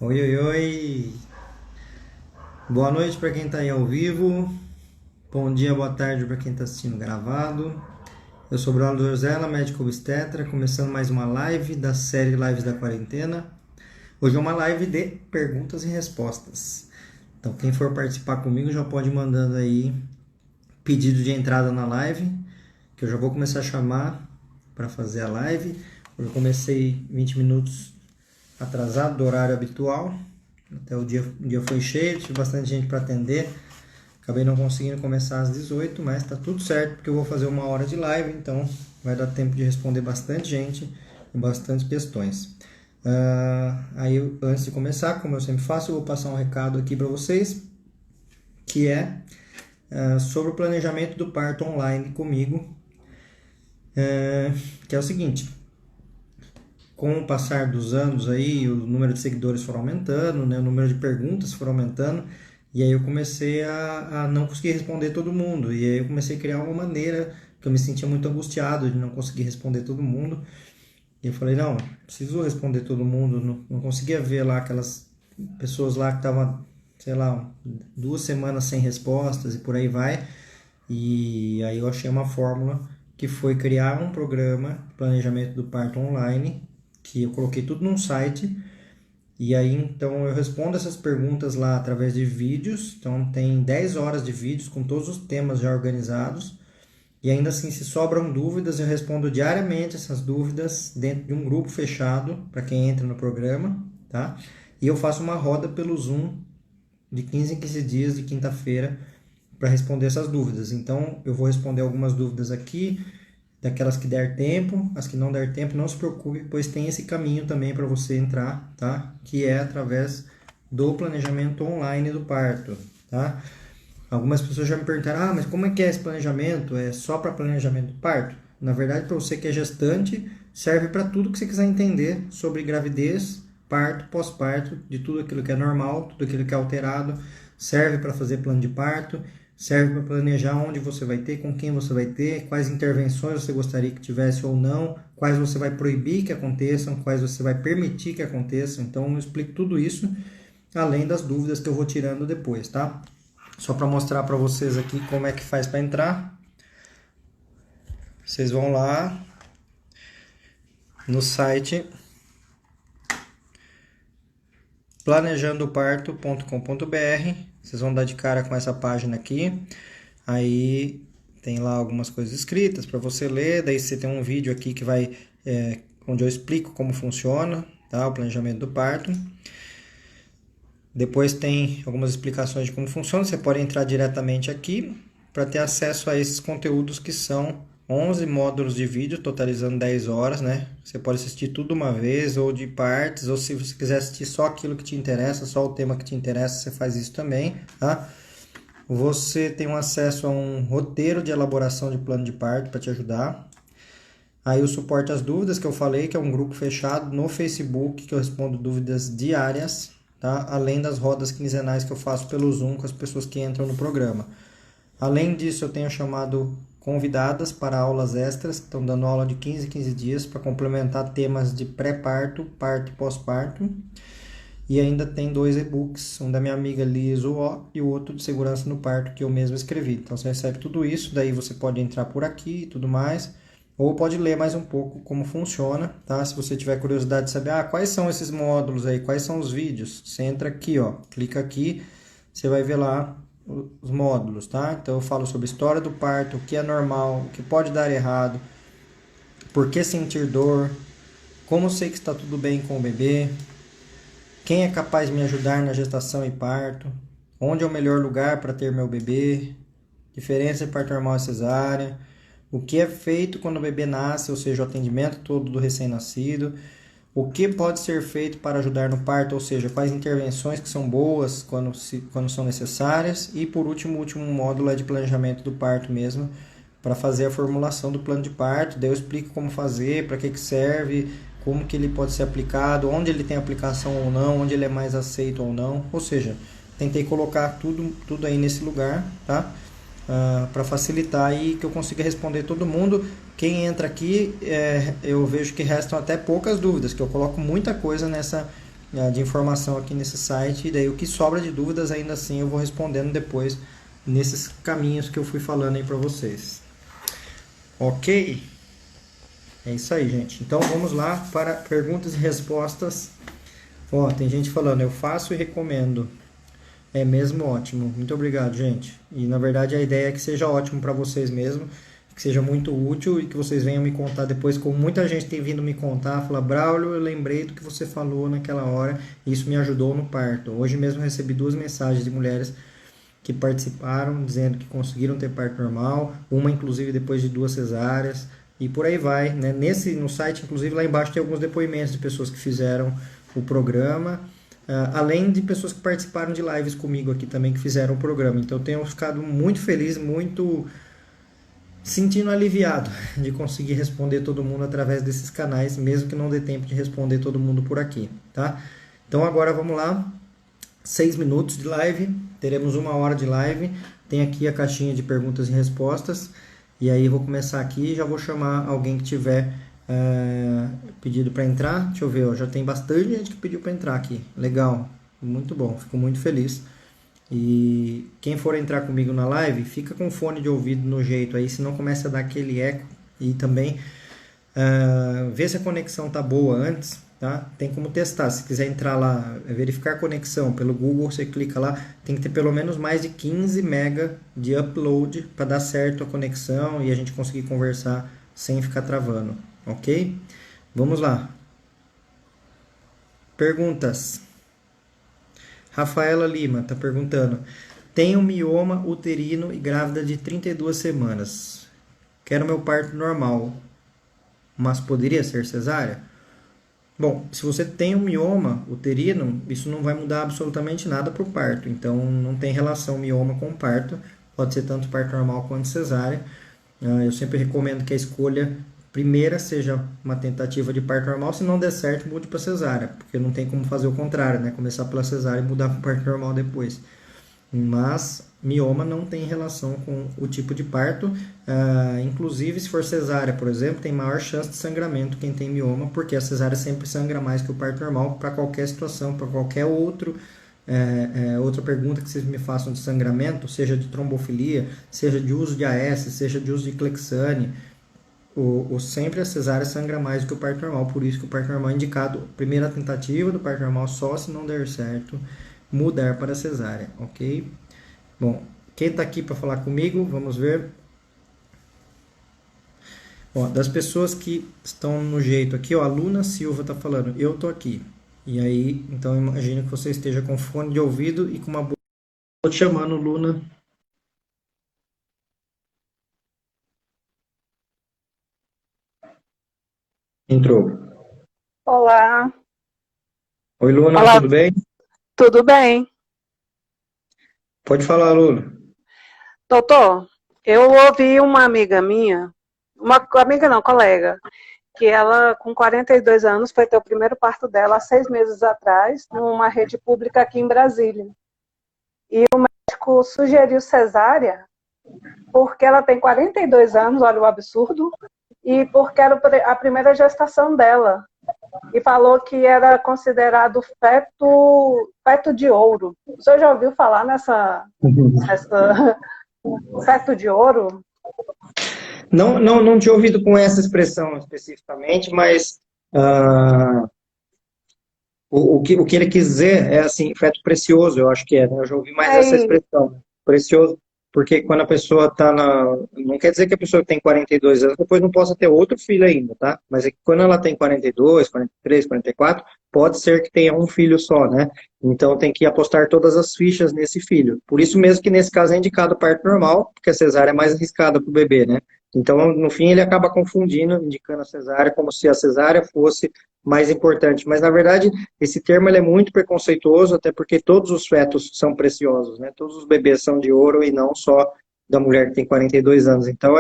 Oi, oi, oi. Boa noite para quem está aí ao vivo. Bom dia, boa tarde para quem está assistindo gravado. Eu sou Bruno Dorzella, médico obstetra, começando mais uma live da série Lives da Quarentena. Hoje é uma live de perguntas e respostas. Então, quem for participar comigo já pode ir mandando aí pedido de entrada na live, que eu já vou começar a chamar para fazer a live. Eu comecei 20 minutos atrasado do horário habitual. Até o dia foi cheio, tive bastante gente para atender. Acabei não conseguindo começar às 18, mas tá tudo certo, porque eu vou fazer uma hora de live, então vai dar tempo de responder bastante gente e bastantes questões. Aí, antes de começar, como eu sempre faço, eu vou passar um recado aqui para vocês, que é sobre o planejamento do parto online comigo, que é o seguinte: com o passar dos anos aí, o número de seguidores for aumentando, né, o número de perguntas for aumentando, e aí eu comecei a não conseguir responder todo mundo, e aí eu comecei a criar uma maneira que eu me sentia muito angustiado de não conseguir responder todo mundo, e eu falei, não, preciso responder todo mundo, não conseguia ver lá aquelas pessoas lá que estavam, sei lá, 2 semanas sem respostas e por aí vai, e aí eu achei uma fórmula que foi criar um programa de planejamento do parto online, que eu coloquei tudo num site, e aí então eu respondo essas perguntas lá através de vídeos. Então tem 10 horas de vídeos com todos os temas já organizados, e ainda assim, se sobram dúvidas, eu respondo diariamente essas dúvidas dentro de um grupo fechado para quem entra no programa, tá? E eu faço uma roda pelo Zoom de 15 em 15 dias, de quinta-feira, para responder essas dúvidas. Então eu vou responder algumas dúvidas aqui, daquelas que der tempo. As que não der tempo, não se preocupe, pois tem esse caminho também para você entrar, tá? Que é através do planejamento online do parto, tá? Algumas pessoas já me perguntaram, mas como é que é esse planejamento? É só para planejamento do parto? Na verdade, para você que é gestante, serve para tudo que você quiser entender sobre gravidez, parto, pós-parto, de tudo aquilo que é normal, tudo aquilo que é alterado, serve para fazer plano de parto, serve para planejar onde você vai ter, com quem você vai ter, quais intervenções você gostaria que tivesse ou não, quais você vai proibir que aconteçam, quais você vai permitir que aconteçam. Então eu explico tudo isso, além das dúvidas que eu vou tirando depois, tá? Só para mostrar para vocês aqui como é que faz para entrar. Vocês vão lá no site planejandoparto.com.br. Vocês vão dar de cara com essa página aqui. Aí tem lá algumas coisas escritas para você ler. Daí você tem um vídeo aqui que vai onde eu explico como funciona, tá? O planejamento do parto. Depois tem algumas explicações de como funciona. Você pode entrar diretamente aqui para ter acesso a esses conteúdos, que são 11 módulos de vídeo, totalizando 10 horas, né? Você pode assistir tudo uma vez, ou de partes, ou se você quiser assistir só aquilo que te interessa, só o tema que te interessa, você faz isso também, tá? Você tem um acesso a um roteiro de elaboração de plano de parto para te ajudar. Aí o suporte às dúvidas, que eu falei, que é um grupo fechado no Facebook, que eu respondo dúvidas diárias, tá? Além das rodas quinzenais que eu faço pelo Zoom com as pessoas que entram no programa. Além disso, eu tenho chamado convidadas para aulas extras, que estão dando aula de 15 em 15 dias para complementar temas de pré-parto, parto e pós-parto. E ainda tem 2 e-books, um da minha amiga Liz O e o outro de segurança no parto, que eu mesmo escrevi. Então você recebe tudo isso, daí você pode entrar por aqui e tudo mais, ou pode ler mais um pouco como funciona, tá? Se você tiver curiosidade de saber, quais são esses módulos aí, quais são os vídeos, você entra aqui, ó, clica aqui, você vai ver lá os módulos, tá? Então eu falo sobre a história do parto, o que é normal, o que pode dar errado, por que sentir dor, como sei que está tudo bem com o bebê, quem é capaz de me ajudar na gestação e parto, onde é o melhor lugar para ter meu bebê, diferença de parto normal e cesárea, o que é feito quando o bebê nasce, ou seja, o atendimento todo do recém-nascido, o que pode ser feito para ajudar no parto, ou seja, quais intervenções que são boas quando são necessárias. E por último, o último módulo é de planejamento do parto mesmo, para fazer a formulação do plano de parto. Daí eu explico como fazer, para que serve, como que ele pode ser aplicado, onde ele tem aplicação ou não, onde ele é mais aceito ou não. Ou seja, tentei colocar tudo aí nesse lugar, tá? Para facilitar e que eu consiga responder todo mundo. Quem entra aqui, eu vejo que restam até poucas dúvidas, que eu coloco muita coisa de informação aqui nesse site, e daí o que sobra de dúvidas ainda assim eu vou respondendo depois nesses caminhos que eu fui falando aí para vocês. Ok? É isso aí, gente. Então vamos lá para perguntas e respostas. Ó, tem gente falando, eu faço e recomendo. É mesmo ótimo. Muito obrigado, gente. E na verdade a ideia é que seja ótimo para vocês mesmo, que seja muito útil e que vocês venham me contar depois, como muita gente tem vindo me contar, falar, Braulio, eu lembrei do que você falou naquela hora, e isso me ajudou no parto. Hoje mesmo eu recebi 2 mensagens de mulheres que participaram, dizendo que conseguiram ter parto normal, uma inclusive depois de 2 cesáreas, e por aí vai, né? No site, inclusive, lá embaixo tem alguns depoimentos de pessoas que fizeram o programa, além de pessoas que participaram de lives comigo aqui também, que fizeram o programa. Então eu tenho ficado muito feliz, muito sentindo aliviado de conseguir responder todo mundo através desses canais, mesmo que não dê tempo de responder todo mundo por aqui, tá? Então agora vamos lá, 6 minutos de live, teremos 1 hora de live, tem aqui a caixinha de perguntas e respostas, e aí eu vou começar aqui e já vou chamar alguém que tiver pedido para entrar. Deixa eu ver, ó, já tem bastante gente que pediu para entrar aqui, legal, muito bom, fico muito feliz. E quem for entrar comigo na live, fica com fone de ouvido no jeito aí, senão começa a dar aquele eco. E também ver se a conexão tá boa antes, tá? Tem como testar. Se quiser entrar lá, verificar a conexão pelo Google, você clica lá, tem que ter pelo menos mais de 15 mega de upload para dar certo a conexão e a gente conseguir conversar sem ficar travando, ok? Vamos lá. Perguntas. Rafaela Lima está perguntando: tenho mioma uterino e grávida de 32 semanas. Quero meu parto normal, mas poderia ser cesárea? Bom, se você tem um mioma uterino, isso não vai mudar absolutamente nada para o parto. Então, não tem relação mioma com parto. Pode ser tanto parto normal quanto cesárea. Eu sempre recomendo que a escolha primeira seja uma tentativa de parto normal. Se não der certo, mude para cesárea, porque não tem como fazer o contrário, né? Começar pela cesárea e mudar para o parto normal depois. Mas mioma não tem relação com o tipo de parto. Inclusive, se for cesárea, por exemplo, tem maior chance de sangramento quem tem mioma, porque a cesárea sempre sangra mais que o parto normal para qualquer situação, para qualquer outra pergunta que vocês me façam de sangramento, seja de trombofilia, seja de uso de AS, seja de uso de Clexane. Sempre a cesárea sangra mais do que o parto normal, por isso que o parto normal é indicado, primeira tentativa do parto normal, só se não der certo, mudar para a cesárea, ok? Bom, quem está aqui para falar comigo, vamos ver. Ó, das pessoas que estão no jeito aqui, ó, a Luna Silva está falando, eu tô aqui. E aí, então imagino que você esteja com fone de ouvido e com uma boa... Tô te chamando, Luna. Entrou. Olá, Oi, Luna, olá, tudo bem? tudo bem? Pode falar, Luna. Doutor, eu ouvi uma amiga minha, uma amiga não, colega, que ela com 42 anos foi ter o primeiro parto dela há 6 meses atrás, numa rede pública aqui em Brasília. E o médico sugeriu cesárea porque ela tem 42 anos, olha o absurdo, e porque era a primeira gestação dela. E falou que era considerado feto de ouro. O senhor já ouviu falar nessa feto de ouro? Não tinha ouvido com essa expressão especificamente, mas o que ele quis dizer é assim, feto precioso, eu acho que é, né? Eu já ouvi mais essa É, expressão, né? Precioso, porque quando a pessoa está na... Não quer dizer que a pessoa que tem 42 anos depois não possa ter outro filho ainda, tá? Mas é que quando ela tem 42, 43, 44, pode ser que tenha um filho só, né? Então tem que apostar todas as fichas nesse filho. Por isso mesmo que nesse caso é indicado o parto normal, porque a cesárea é mais arriscada para o bebê, né? Então, no fim, ele acaba confundindo, indicando a cesárea como se a cesárea fosse mais importante. Mas, na verdade, esse termo ele é muito preconceituoso, até porque todos os fetos são preciosos, né? Todos os bebês são de ouro e não só da mulher que tem 42 anos. Então,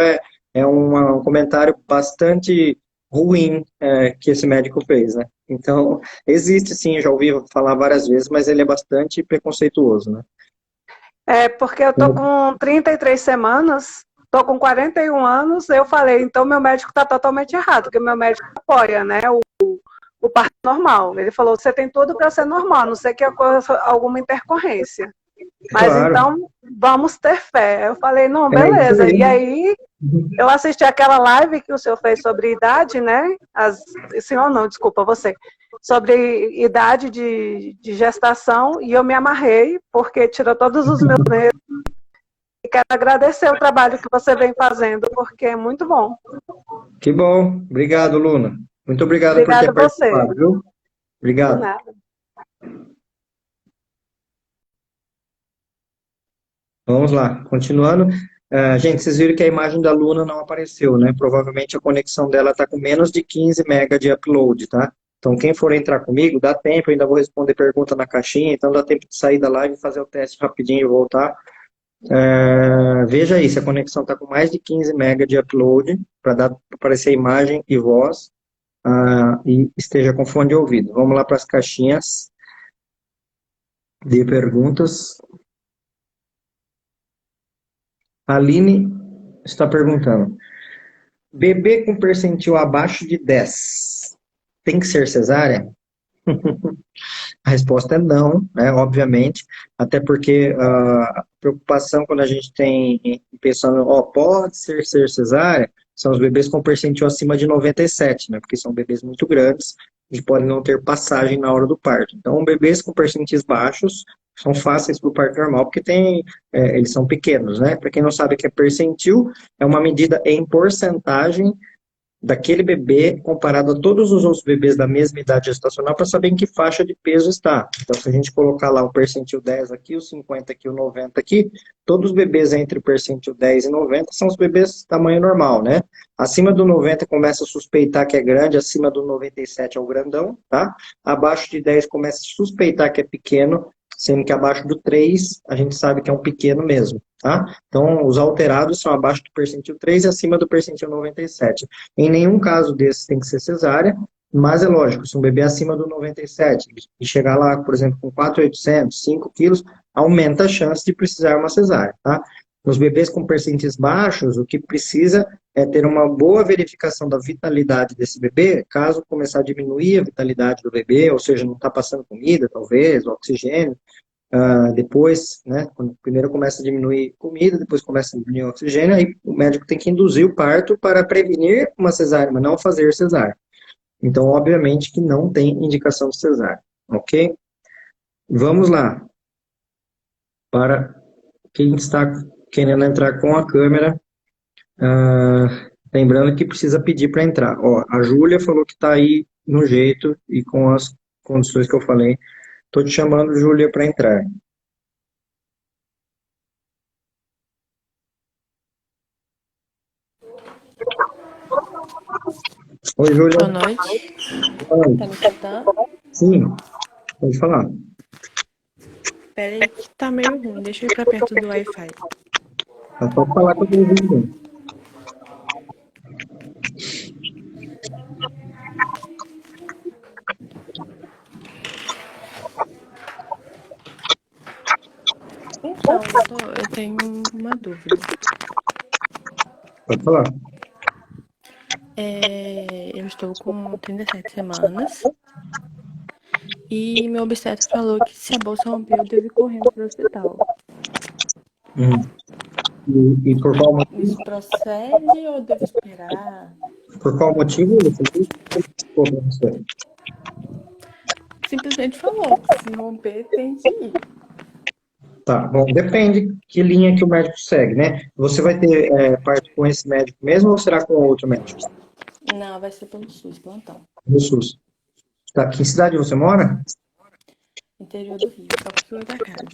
um comentário bastante ruim que esse médico fez, né? Então, existe sim, eu já ouvi falar várias vezes, mas ele é bastante preconceituoso, né? porque eu tô com 33 semanas, tô com 41 anos, eu falei, então meu médico está totalmente errado, porque meu médico apoia, né, o parto normal. Ele falou, você tem tudo para ser normal, a não sei que ocorra alguma intercorrência. Mas Claro. então, vamos ter fé. Eu falei, não, É isso beleza. aí. E aí, eu assisti aquela live que o senhor fez sobre idade, né? Senhor não, desculpa, você. Sobre idade de gestação, e eu me amarrei, porque tirou todos os meus medos. E quero agradecer o trabalho que você vem fazendo, porque é muito bom. Que bom. Obrigado, Luna. Muito obrigado por Obrigada ter a você. participado, viu? De Obrigado. nada. Vamos lá, continuando. Gente, vocês viram que a imagem da Luna não apareceu, né? Provavelmente a conexão dela está com menos de 15 MB de upload, tá? Então, quem for entrar comigo, dá tempo, eu ainda vou responder pergunta na caixinha, então dá tempo de sair da live, fazer o teste rapidinho e voltar. Veja aí, se a conexão está com mais de 15 MB de upload, para aparecer imagem e voz, e esteja com fone de ouvido. Vamos lá para as caixinhas de perguntas. A Aline está perguntando, bebê com percentil abaixo de 10, tem que ser cesárea? A resposta é não, né, obviamente, até porque a preocupação quando a gente tem, pensando, pode ser cesárea, são os bebês com percentil acima de 97, né, porque são bebês muito grandes e podem não ter passagem na hora do parto. Então, bebês com percentis baixos são fáceis para o parto normal, porque eles são pequenos, né? Para quem não sabe o que é percentil, é uma medida em porcentagem daquele bebê comparado a todos os outros bebês da mesma idade gestacional para saber em que faixa de peso está. Então, se a gente colocar lá o percentil 10 aqui, o 50 aqui, o 90 aqui, todos os bebês entre o percentil 10 e 90 são os bebês tamanho normal, né? Acima do 90 começa a suspeitar que é grande, acima do 97 é o grandão, tá? Abaixo de 10 começa a suspeitar que é pequeno, sendo que abaixo do 3 a gente sabe que é um pequeno mesmo, tá? Então, os alterados são abaixo do percentil 3 e acima do percentil 97. Em nenhum caso desses tem que ser cesárea, mas é lógico, se um bebê acima do 97 e chegar lá, por exemplo, com 4.800, 5 quilos, aumenta a chance de precisar uma cesárea, tá? Nos bebês com percentis baixos, o que precisa é ter uma boa verificação da vitalidade desse bebê, caso começar a diminuir a vitalidade do bebê, ou seja, não está passando comida, talvez, oxigênio, depois, né, quando primeiro começa a diminuir comida, depois começa a diminuir o oxigênio, aí o médico tem que induzir o parto para prevenir uma cesárea, mas não fazer cesárea. Então, obviamente que não tem indicação de cesárea, ok? Vamos lá. Para quem está querendo entrar com a câmera, lembrando que precisa pedir para entrar. Ó, a Júlia falou que está aí no jeito e com as condições que eu falei. Estou te chamando, Júlia, para entrar. Oi, Júlia. Boa noite. Oi. Tá me escutando? Sim, pode falar. Pera aí que tá meio ruim. Deixa eu ir pra perto do Wi-Fi. Pode falar que eu tô ouvindo. Então, eu tenho uma dúvida. Pode falar. Eu estou com 37 semanas e meu obstetra falou que se a bolsa romper eu devo ir correndo pro hospital. E por qual motivo? Isso procede ou eu devo esperar? Por qual motivo você disse? Você? Simplesmente falou que se romper tem que ir. Tá, bom, depende que linha que o médico segue, né? Você vai ter parto com esse médico mesmo ou será com outro médico? Não, vai ser pelo SUS, plantão. No SUS. Tá, que cidade você mora? Interior do Rio, só que da casa.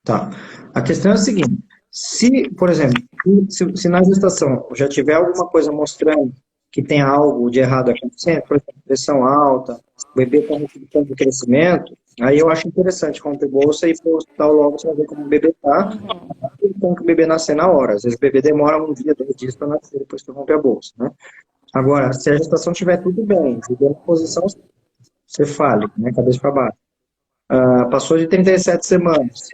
Tá. A questão é a seguinte, se, por exemplo, se na gestação já tiver alguma coisa mostrando que tem algo de errado acontecendo, por exemplo, pressão alta, o bebê está recuperando o crescimento, aí eu acho interessante romper bolsa e ir para o hospital logo para ver como o bebê está, e como que o bebê nascer na hora. Às vezes o bebê demora um dia, 2 dias para nascer depois que rompe a bolsa, né? Agora, se a gestação estiver tudo bem, bebê na posição cefálica, né, cabeça para baixo, passou de 37 semanas,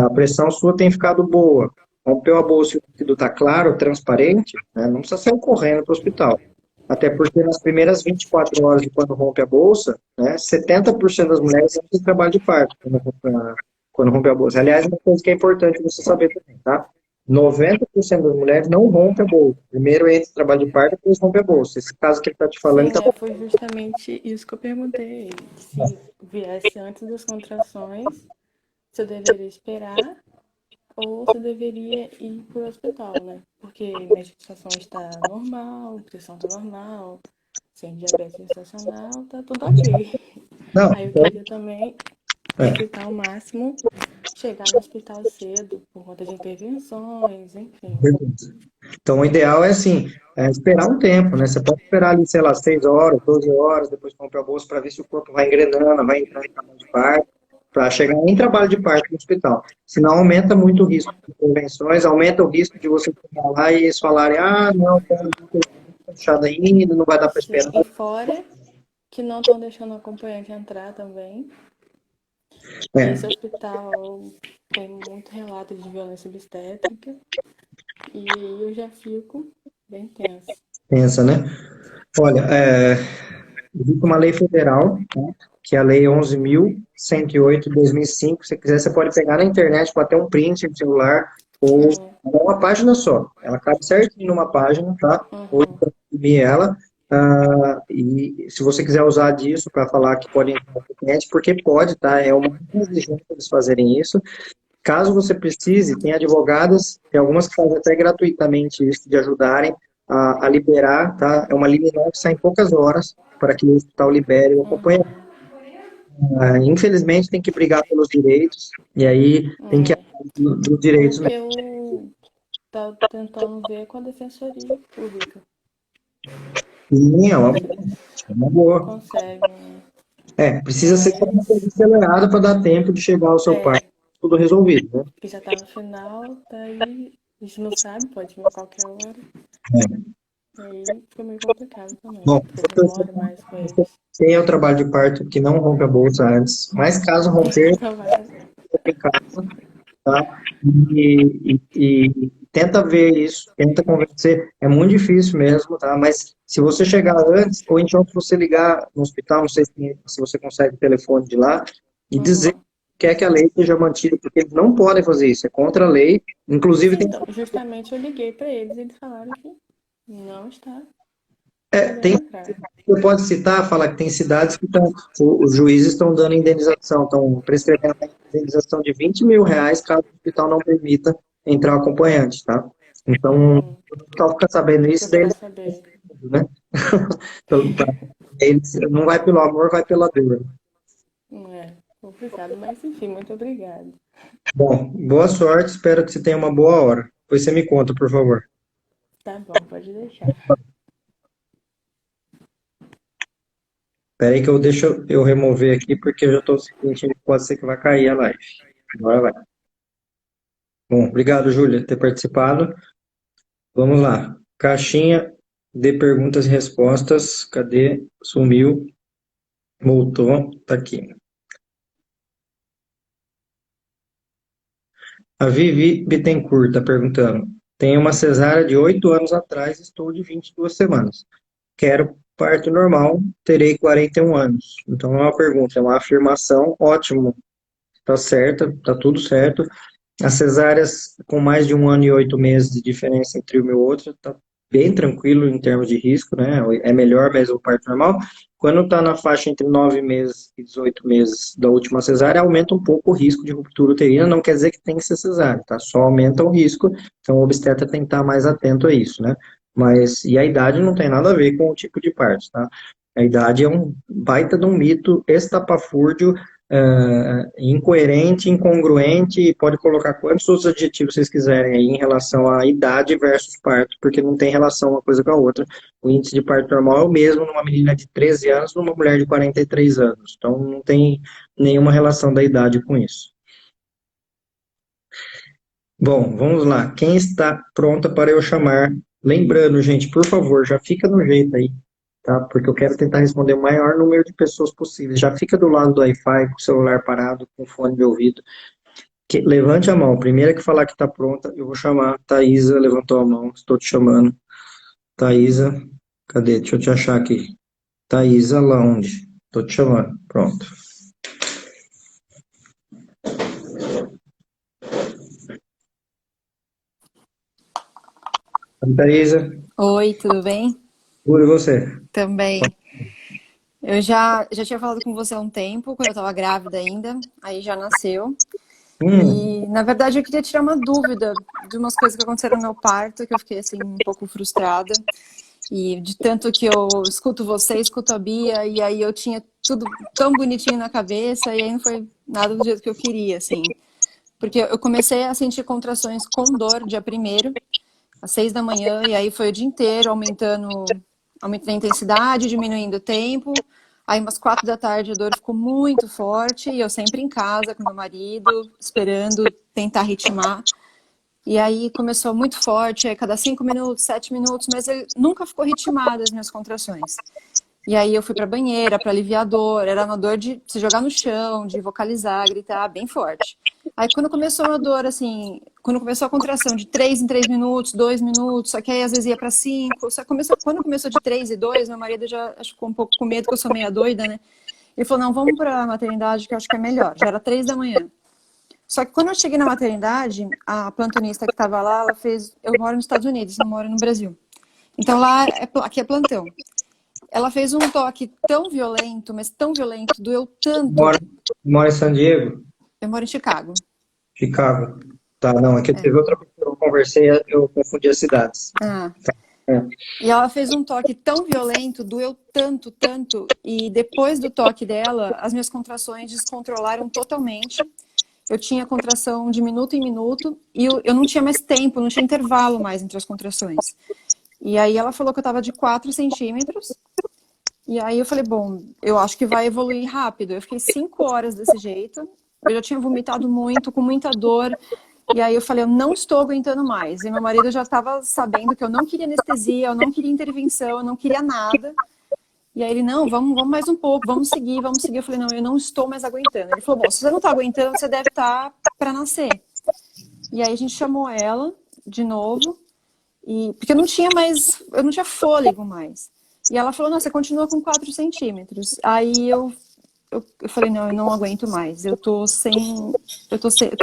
a pressão sua tem ficado boa, rompeu a bolsa e o líquido está claro, transparente, né, não precisa sair correndo para o hospital. Até porque nas primeiras 24 horas de quando rompe a bolsa, né, 70% das mulheres têm trabalho de parto quando rompe a bolsa. Aliás, uma coisa que é importante você saber também, tá? 90% das mulheres não rompe a bolsa. Primeiro entra o trabalho de parto, depois rompe a bolsa. Esse caso que ele está te falando, Sim, tá... foi justamente isso que eu perguntei a ele. Se viesse antes das contrações, se eu deveria esperar ou se eu deveria ir para o hospital, né? Porque minha gestação está normal, pressão está normal, sem diabetes gestacional, tá tudo ok. Não, Aí eu queria também é. evitar ao máximo chegar no hospital cedo, por conta de intervenções, enfim. Beleza. Então, o ideal é assim, esperar um tempo, né? Você pode esperar ali, sei lá, 6 horas, 12 horas, depois comprar a bolsa para ver se o corpo vai engrenando, vai entrando em trabalho de parto, para chegar em trabalho de parto no hospital. Senão aumenta muito o risco de intervenções, aumenta o risco de você chegar lá e eles falarem, ah, não, cara, não tem fechado ainda, não vai dar para Sim, esperar. e fora que não estão deixando o acompanhante entrar também. E É, esse hospital tem muito relato de violência obstétrica. E aí eu já fico bem tensa. pensa, né? Olha, existe uma lei federal, né, que é a Lei 11.108 de 2005. Se quiser, você pode pegar na internet, pode ter um print no celular, ou Sim. é uma página só. Ela cabe certinho numa página, tá? Ou Uhum. então imprimir ela. E se você quiser usar disso para falar que pode entrar na internet, porque pode, tá? É uma exigência eles fazerem isso. Caso você precise, tem advogadas, tem algumas que fazem até gratuitamente isso, de ajudarem a liberar, tá? É uma liminar que sai em poucas horas para que o hospital libere o acompanhamento. Uhum. Infelizmente, tem que brigar pelos direitos, e aí tem que É. dos O direitos que mesmo. eu tô tentando ver com a Defensoria Pública. Sim, Ver se é uma boa. conseguem. Precisa ser uma coisa Mas, acelerada para dar tempo de chegar ao seu pai, é, tudo resolvido, né? que já tá no final, daí a gente não sabe, pode vir a qualquer hora. Aí fica meio complicado também, Bom, porque demora mais com você eles. tem o trabalho de parto que não rompe a bolsa antes, mas caso romper, Então vai. fica em casa, tá? E tenta ver isso, tenta convencer. É muito difícil mesmo, tá? Mas se você chegar antes, ou então se você ligar no hospital, não sei se você consegue o telefone de lá, e dizer Uhum. que quer que a lei seja mantida, porque eles não podem fazer isso, é contra a lei. Inclusive, Sim, tem, então, justamente eu liguei pra eles e eles falaram que não está tem podendo entrar. você pode citar, falar que tem cidades que estão, os juízes estão dando indenização, estão prescrevendo a indenização de R$ 20.000 caso o hospital não permita entrar o acompanhante, tá? Então, Uhum. o hospital fica sabendo isso, daí Procurar eles, saber. né? Eles não vai pelo amor, vai pela dor. É complicado, mas enfim, muito obrigada. Bom, boa sorte, espero que você tenha uma boa hora. Depois você me conta, por favor. Tá bom, pode deixar. Espera aí que eu deixo eu remover aqui, porque eu já estou sentindo que pode ser que vai cair a live. Agora vai. Bom, obrigado, Júlia, por ter participado. Vamos lá. Caixinha de perguntas e respostas. Cadê? Sumiu. Voltou. Tá aqui. A Vivi Bittencourt está perguntando. Tenho uma cesárea de 8 anos atrás, estou de 22 semanas. Quero parto normal, terei 41 anos. Então não é uma pergunta, é uma afirmação. Ótimo, tá certo, tá tudo certo. As cesáreas com mais de 1 ano e 8 meses de diferença entre uma e outra, está bem tranquilo em termos de risco, né? É melhor mesmo o parto normal. Quando está na faixa entre 9 meses e 18 meses da última cesárea, aumenta um pouco o risco de ruptura uterina, não quer dizer que tem que ser cesárea, tá? Só aumenta o risco, então o obstetra tem que estar mais atento a isso, né? Mas, e a idade não tem nada a ver com o tipo de parto, tá? A idade é um baita de um mito estapafúrdio, incoerente, incongruente, pode colocar quantos outros adjetivos vocês quiserem aí em relação à idade versus parto, porque não tem relação uma coisa com a outra. O índice de parto normal é o mesmo numa menina de 13 anos, numa mulher de 43 anos. Então não tem nenhuma relação da idade com isso. Bom, vamos lá. Quem está pronta para eu chamar? Lembrando, gente, por favor, já fica no jeito aí, tá? Porque eu quero tentar responder o maior número de pessoas possíveis. Já fica do lado do Wi-Fi, com o celular parado, com o fone de ouvido. Levante a mão. Primeira que falar que está pronta, eu vou chamar. Thaisa levantou a mão. Estou te chamando. Thaisa. Cadê? Deixa eu te achar aqui. Thaisa Lounge. Tô te chamando. Pronto. Thaisa, Oi, tudo bem? tudo e você? Também. Eu já tinha falado com você há um tempo, quando eu estava grávida ainda, aí já nasceu. Hum, E, na verdade, eu queria tirar uma dúvida de umas coisas que aconteceram no meu parto, que eu fiquei, assim, um pouco frustrada. E de tanto que eu escuto você, escuto a Bia, e aí eu tinha tudo tão bonitinho na cabeça, e aí não foi nada do jeito que eu queria, assim. Porque eu comecei a sentir contrações com dor dia primeiro, às 6 da manhã, e aí foi o dia inteiro aumentando a intensidade, diminuindo o tempo. Aí umas 4 da tarde a dor ficou muito forte, e eu sempre em casa com meu marido, esperando tentar ritmar. E aí começou muito forte, aí cada 5 minutos, 7 minutos, mas ele nunca ficou ritmado as minhas contrações. E aí eu fui pra banheira para aliviar a dor, era uma dor de se jogar no chão, de vocalizar, gritar bem forte. Aí quando começou a dor, assim, quando começou a contração de 3 em 3 minutos, 2 minutos, só que aí às vezes ia para 5, quando começou de 3 e 2, meu marido já acho que ficou um pouco com medo, que eu sou meia doida, né? Ele falou, não, vamos pra maternidade que eu acho que é melhor. Já era 3 da manhã. Só que quando eu cheguei na maternidade, a plantonista que estava lá, ela fez. Eu moro nos Estados Unidos, não moro no Brasil. Então lá, aqui é plantão. Ela fez um toque tão violento, mas tão violento, doeu tanto. mora, mora em San Diego? Eu moro em Chicago. Chicago. Tá, não, aqui É. teve outra pessoa que eu conversei, eu confundi as cidades. Ah. É. E ela fez um toque tão violento, doeu tanto, tanto. E depois do toque dela, as minhas contrações descontrolaram totalmente. Eu tinha contração de minuto em minuto e eu não tinha mais tempo, não tinha intervalo mais entre as contrações. E aí ela falou que eu estava de 4 centímetros. E aí eu falei, bom, eu acho que vai evoluir rápido. Eu fiquei 5 horas desse jeito. Eu já tinha vomitado muito, com muita dor. E aí eu falei, eu não estou aguentando mais. E meu marido já estava sabendo que eu não queria anestesia, eu não queria intervenção, eu não queria nada. E aí ele, não, vamos mais um pouco, vamos seguir, vamos seguir. Eu falei, não, eu não estou mais aguentando. Ele falou, bom, se você não está aguentando, você deve estar para nascer. E aí a gente chamou ela de novo, porque eu não tinha fôlego mais. E ela falou, não, você continua com 4 centímetros. Aí eu falei, não, eu não aguento mais, eu tô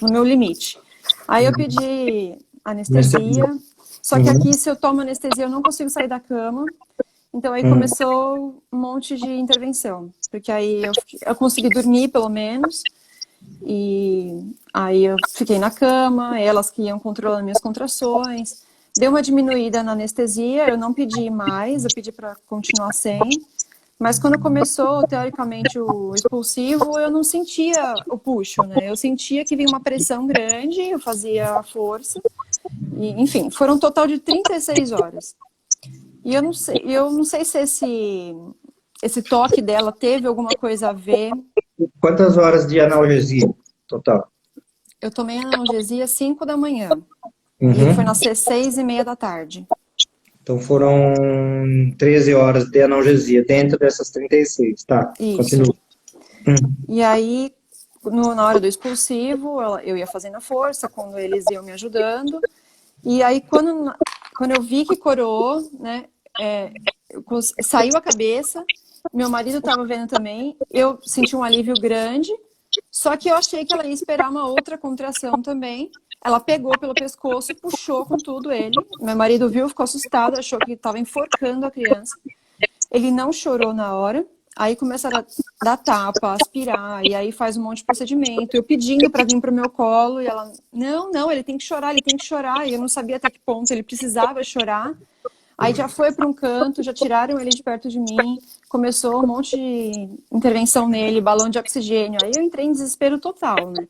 no meu limite. Aí eu pedi Anestesia. anestesia, só que Uhum. aqui, se eu tomo anestesia, eu não consigo sair da cama. Então aí Hum. começou um monte de intervenção, porque aí eu consegui dormir pelo menos, e aí eu fiquei na cama, elas que iam controlando minhas contrações, deu uma diminuída na anestesia, eu não pedi mais, eu pedi para continuar sem, mas quando começou, teoricamente, o expulsivo, eu não sentia o puxo, né? Eu sentia que vinha uma pressão grande, eu fazia a força, e, enfim, foram um total de 36 horas. E eu não sei se esse toque dela teve alguma coisa a ver. Quantas horas de analgesia total? Eu tomei analgesia às 5 da manhã. E ele foi Uhum. nascer 6h30 da tarde. Então foram 13 horas de analgesia dentro dessas 36. Tá, Isso. continua. Hum. E aí, na hora do expulsivo, eu ia fazendo a força, quando eles iam me ajudando. E aí, quando eu vi que coroou, né, saiu a cabeça, meu marido estava vendo também, eu senti um alívio grande, só que eu achei que ela ia esperar uma outra contração também. Ela pegou pelo pescoço e puxou com tudo ele. Meu marido viu, ficou assustado, achou que estava enforcando a criança. Ele não chorou na hora. Aí começaram a dar tapa, aspirar, e aí faz um monte de procedimento. Eu pedindo para vir pro meu colo, e ela, não, ele tem que chorar, ele tem que chorar. E eu não sabia até que ponto ele precisava chorar. Aí já foi para um canto, já tiraram ele de perto de mim, começou um monte de intervenção nele, balão de oxigênio. Aí eu entrei em desespero total, né?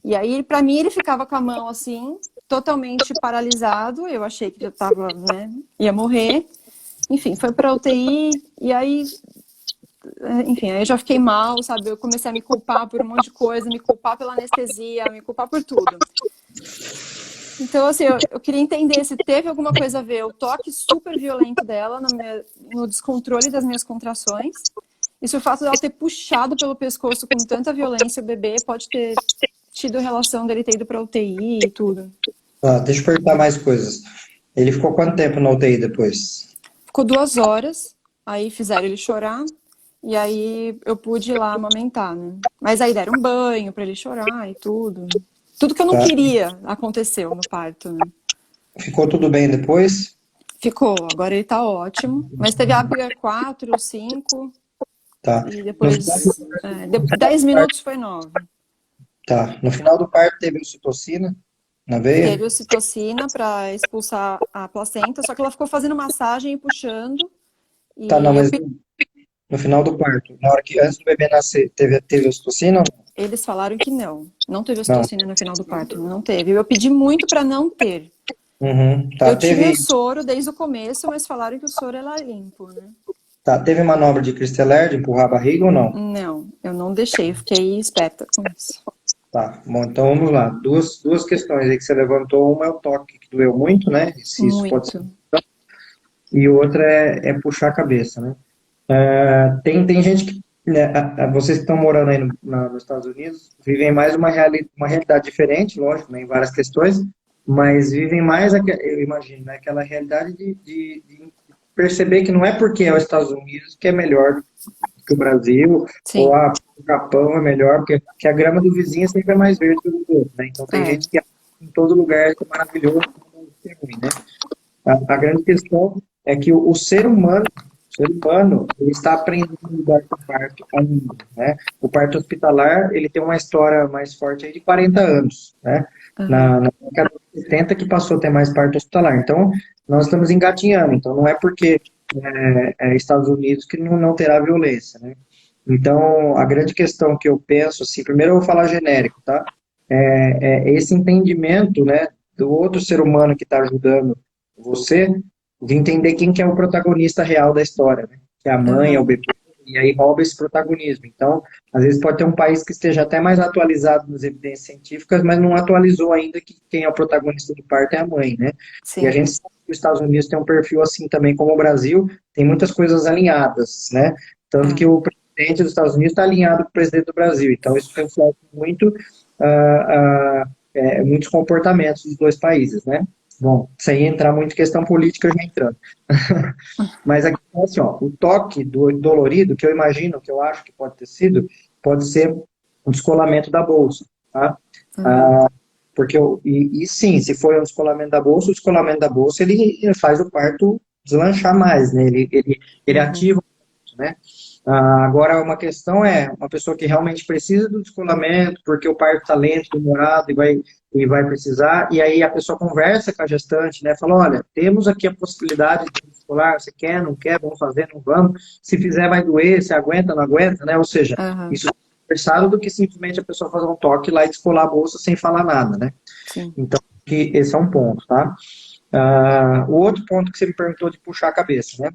E aí, para mim, ele ficava com a mão assim, totalmente paralisado. Eu achei que já tava, né, ia morrer. Enfim, foi para UTI, e aí, enfim, aí eu já fiquei mal, sabe? Eu comecei a me culpar por um monte de coisa, me culpar pela anestesia, me culpar por tudo. Então, assim, eu queria entender se teve alguma coisa a ver o toque super violento dela no descontrole das minhas contrações. E se o fato dela ter puxado pelo pescoço com tanta violência o bebê pode ter tido relação dele ter ido pra UTI e tudo. Tá, deixa eu perguntar mais coisas. Ele ficou quanto tempo na UTI depois? ficou 2 horas, aí fizeram ele chorar, e aí eu pude ir lá amamentar, né? Mas aí deram um banho pra ele chorar e tudo. Tudo que eu não Tá. queria aconteceu no parto, né? Ficou tudo bem depois? Ficou, agora ele tá ótimo, mas teve ápice 4, 5, Tá. e No final, depois 10 minutos foi 9. tá. No final do parto teve ocitocina na veia? Teve ocitocina para expulsar a placenta, só que ela ficou fazendo massagem e puxando. Tá, não, E mas no final do parto, na hora que antes do bebê nascer, teve ocitocina ou eles falaram que não. Não teve não? ocitocina no final do parto, não teve. Eu pedi muito para não ter. Uhum. Tá, Eu tive teve, o soro desde o começo, mas falaram que o soro era limpo, né? tá, teve manobra de Cristeler, de empurrar a barriga ou não? Não, eu não deixei, eu fiquei esperta com isso. Tá, bom, então vamos lá. Duas questões aí que você levantou. Uma é o toque, que doeu muito, né? Se isso pode ser. Muito. E outra é puxar a cabeça, né? Tem gente que, né, vocês que estão morando aí nos Estados Unidos, vivem mais uma realidade diferente, lógico, né, em várias questões, mas vivem mais, eu imagino, né, aquela realidade de perceber que não é porque é os Estados Unidos que é melhor que o Brasil, Sim. ou o Japão é melhor, porque a grama do vizinho sempre é mais verde que o do outro, né? Então tem gente que acha que em todo lugar é maravilhoso, que é ruim, né? A grande questão é que o ser humano, ele está aprendendo a lidar com o parto ainda, né? O parto hospitalar, ele tem uma história mais forte aí de 40 anos, né? Na década de 70 que passou a ter mais parto hospitalar. Então, nós estamos engatinhando. Então, não é porque Estados Unidos que não terá violência, né? Então, a grande questão que eu penso, assim, primeiro eu vou falar genérico, tá? Esse entendimento, né, do outro ser humano que está ajudando você, de entender quem que é o protagonista real da história, né? Que é a mãe, é o bebê, e aí rouba esse protagonismo. Então, às vezes pode ter um país que esteja até mais atualizado nas evidências científicas, mas não atualizou ainda que quem é o protagonista do parto é a mãe, né? Sim. E a gente sabe que os Estados Unidos tem um perfil assim também como o Brasil, tem muitas coisas alinhadas, né? Tanto que o presidente dos Estados Unidos está alinhado com o presidente do Brasil. Então, isso reflete muito muitos comportamentos dos dois países, né? Bom, sem entrar muito em questão política, já entrando. Mas aqui, assim, ó, o toque dolorido, que eu imagino, que eu acho que pode ter sido, pode ser um descolamento da bolsa, tá? Porque sim, se for um descolamento da bolsa, o descolamento da bolsa, ele faz o parto deslanchar mais, né? Ele ativa, né? Agora, uma questão é uma pessoa que realmente precisa do descolamento, porque o parto está lento, demorado e vai precisar, e aí a pessoa conversa com a gestante, né? Fala, olha, temos aqui a possibilidade de descolar, você quer, não quer, vamos fazer, não vamos, se fizer vai doer, se aguenta, não aguenta, né? Ou seja, isso é conversado do que simplesmente a pessoa fazer um toque lá e descolar a bolsa sem falar nada, né? Sim. Então, esse é um ponto, tá? O outro ponto que você me perguntou de puxar a cabeça, né?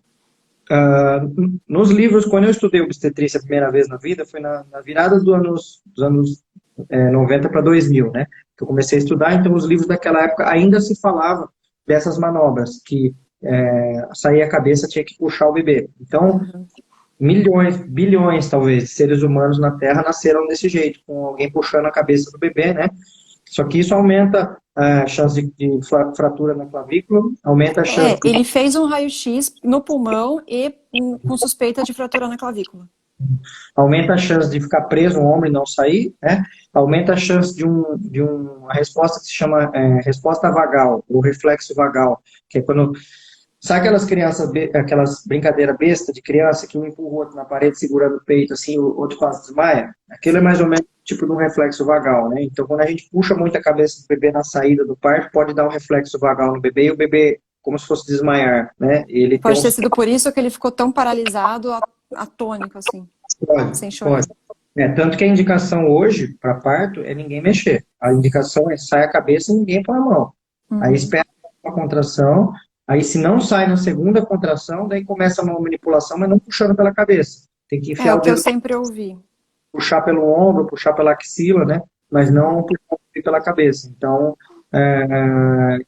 Nos livros, quando eu estudei obstetrícia a primeira vez na vida, foi na virada dos anos 90 para 2000, né? Que eu comecei a estudar, então os livros daquela época ainda se falava dessas manobras, que sair a cabeça tinha que puxar o bebê. Então, milhões, bilhões talvez, de seres humanos na Terra nasceram desse jeito, com alguém puxando a cabeça do bebê, né? Só que isso aumenta a chance de fratura na clavícula, aumenta a chance... Ele fez um raio-x no pulmão e com suspeita de fratura na clavícula. Aumenta a chance de ficar preso um ombro e não sair, né? Aumenta a chance de uma resposta que se chama resposta vagal, ou reflexo vagal, que é quando... Sabe aquelas crianças, aquelas brincadeiras besta de criança que um empurra o outro na parede segurando o peito, assim, o outro quase desmaia? Aquilo é mais ou menos tipo de um reflexo vagal, né? Então, quando a gente puxa muito a cabeça do bebê na saída do parto, pode dar um reflexo vagal no bebê e o bebê, como se fosse desmaiar, né? Ele pode ter sido por isso que ele ficou tão paralisado, atônico, assim, sem chorar. Pode. Tanto que a indicação hoje para parto é ninguém mexer. A indicação é sai a cabeça e ninguém põe a mão. Aí espera uma contração. Aí, se não sai na segunda contração, daí começa uma manipulação, mas não puxando pela cabeça. Tem que enfiar o que eu sempre ouvi. Puxar pelo ombro, puxar pela axila, né? Mas não puxar pela cabeça. Então,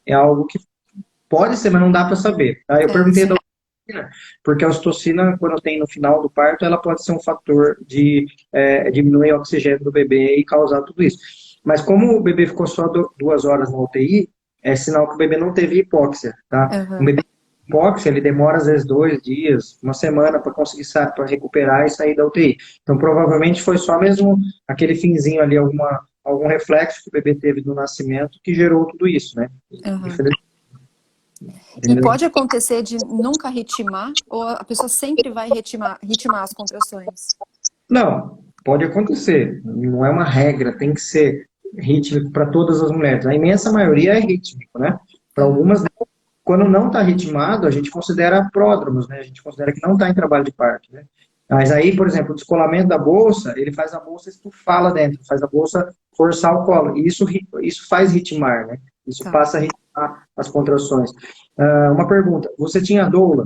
é algo que pode ser, mas não dá para saber. Tá? Eu perguntei da ocitocina, porque a ocitocina, quando tem no final do parto, ela pode ser um fator de diminuir o oxigênio do bebê e causar tudo isso. Mas como o bebê ficou só 2 horas na UTI, é sinal que o bebê não teve hipóxia, tá? Um bebê hipóxia, ele demora às vezes 2 dias, uma semana para conseguir para recuperar e sair da UTI. Então, provavelmente foi só mesmo aquele finzinho ali, algum reflexo que o bebê teve do nascimento que gerou tudo isso, né? Aham. E Entendeu? pode acontecer de nunca ritmar, ou a pessoa sempre vai ritmar as contrações? Não, pode acontecer. Não é uma regra, tem que ser rítmico para todas as mulheres. A imensa maioria é rítmico, né? Para algumas, quando não está ritmado, a gente considera pródromos, né? A gente considera que não está em trabalho de parto, né? Mas aí, por exemplo, o descolamento da bolsa, ele faz a bolsa estufar lá dentro, faz a bolsa forçar o colo. E isso faz ritmar, né? Isso Tá. passa a ritmar as contrações. Uma pergunta, você tinha doula?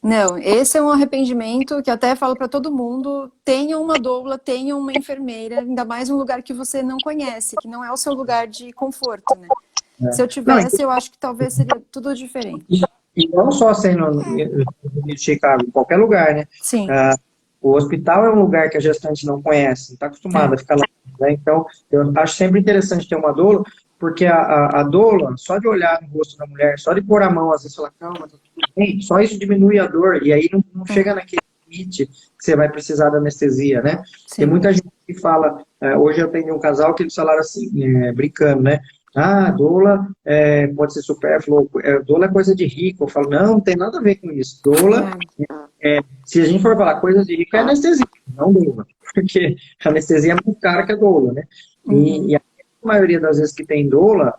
Não, esse é um arrependimento que até falo para todo mundo, tenha uma doula, tenha uma enfermeira, ainda mais um lugar que você não conhece, que não é o seu lugar de conforto, né? Se eu tivesse, eu acho que talvez seria tudo diferente. E não só sendo em Chicago, em qualquer lugar, né? Sim. O hospital é um lugar que a gestante não conhece, não está acostumada a ficar lá, né? Então, eu acho sempre interessante ter uma doula, porque a doula, só de olhar no rosto da mulher, só de pôr a mão, às vezes falar, calma, tá tudo bem, só isso diminui a dor, e aí não chega naquele limite que você vai precisar da anestesia, né? Sim. Tem muita gente que fala, hoje eu tenho um casal que eles falaram assim, brincando, né? Doula pode ser supérfluo, doula é coisa de rico. Eu falo, não tem nada a ver com isso. Doula, se a gente for falar coisa de rico, é anestesia, não doula. Porque a anestesia é muito cara que a doula, né? E a maioria das vezes que tem doula,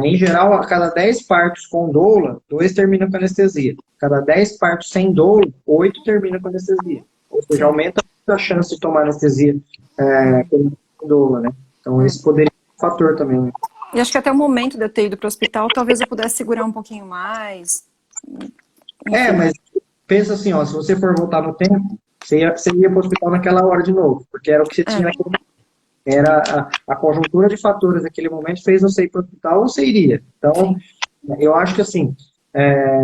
em geral, a cada 10 partos com doula, 2 terminam com anestesia. Cada 10 partos sem doula, 8 terminam com anestesia. Ou seja, aumenta a chance de tomar anestesia com doula, né? Então, esse poderia ser um fator também, né? E acho que até o momento de eu ter ido para o hospital, talvez eu pudesse segurar um pouquinho mais. Enfim. Mas pensa assim, ó, se você for voltar no tempo, você ia para o hospital naquela hora de novo, porque era o que você tinha naquele momento. Era a conjuntura de fatores naquele momento fez você ir para o hospital ou você iria. Então, eu acho que assim,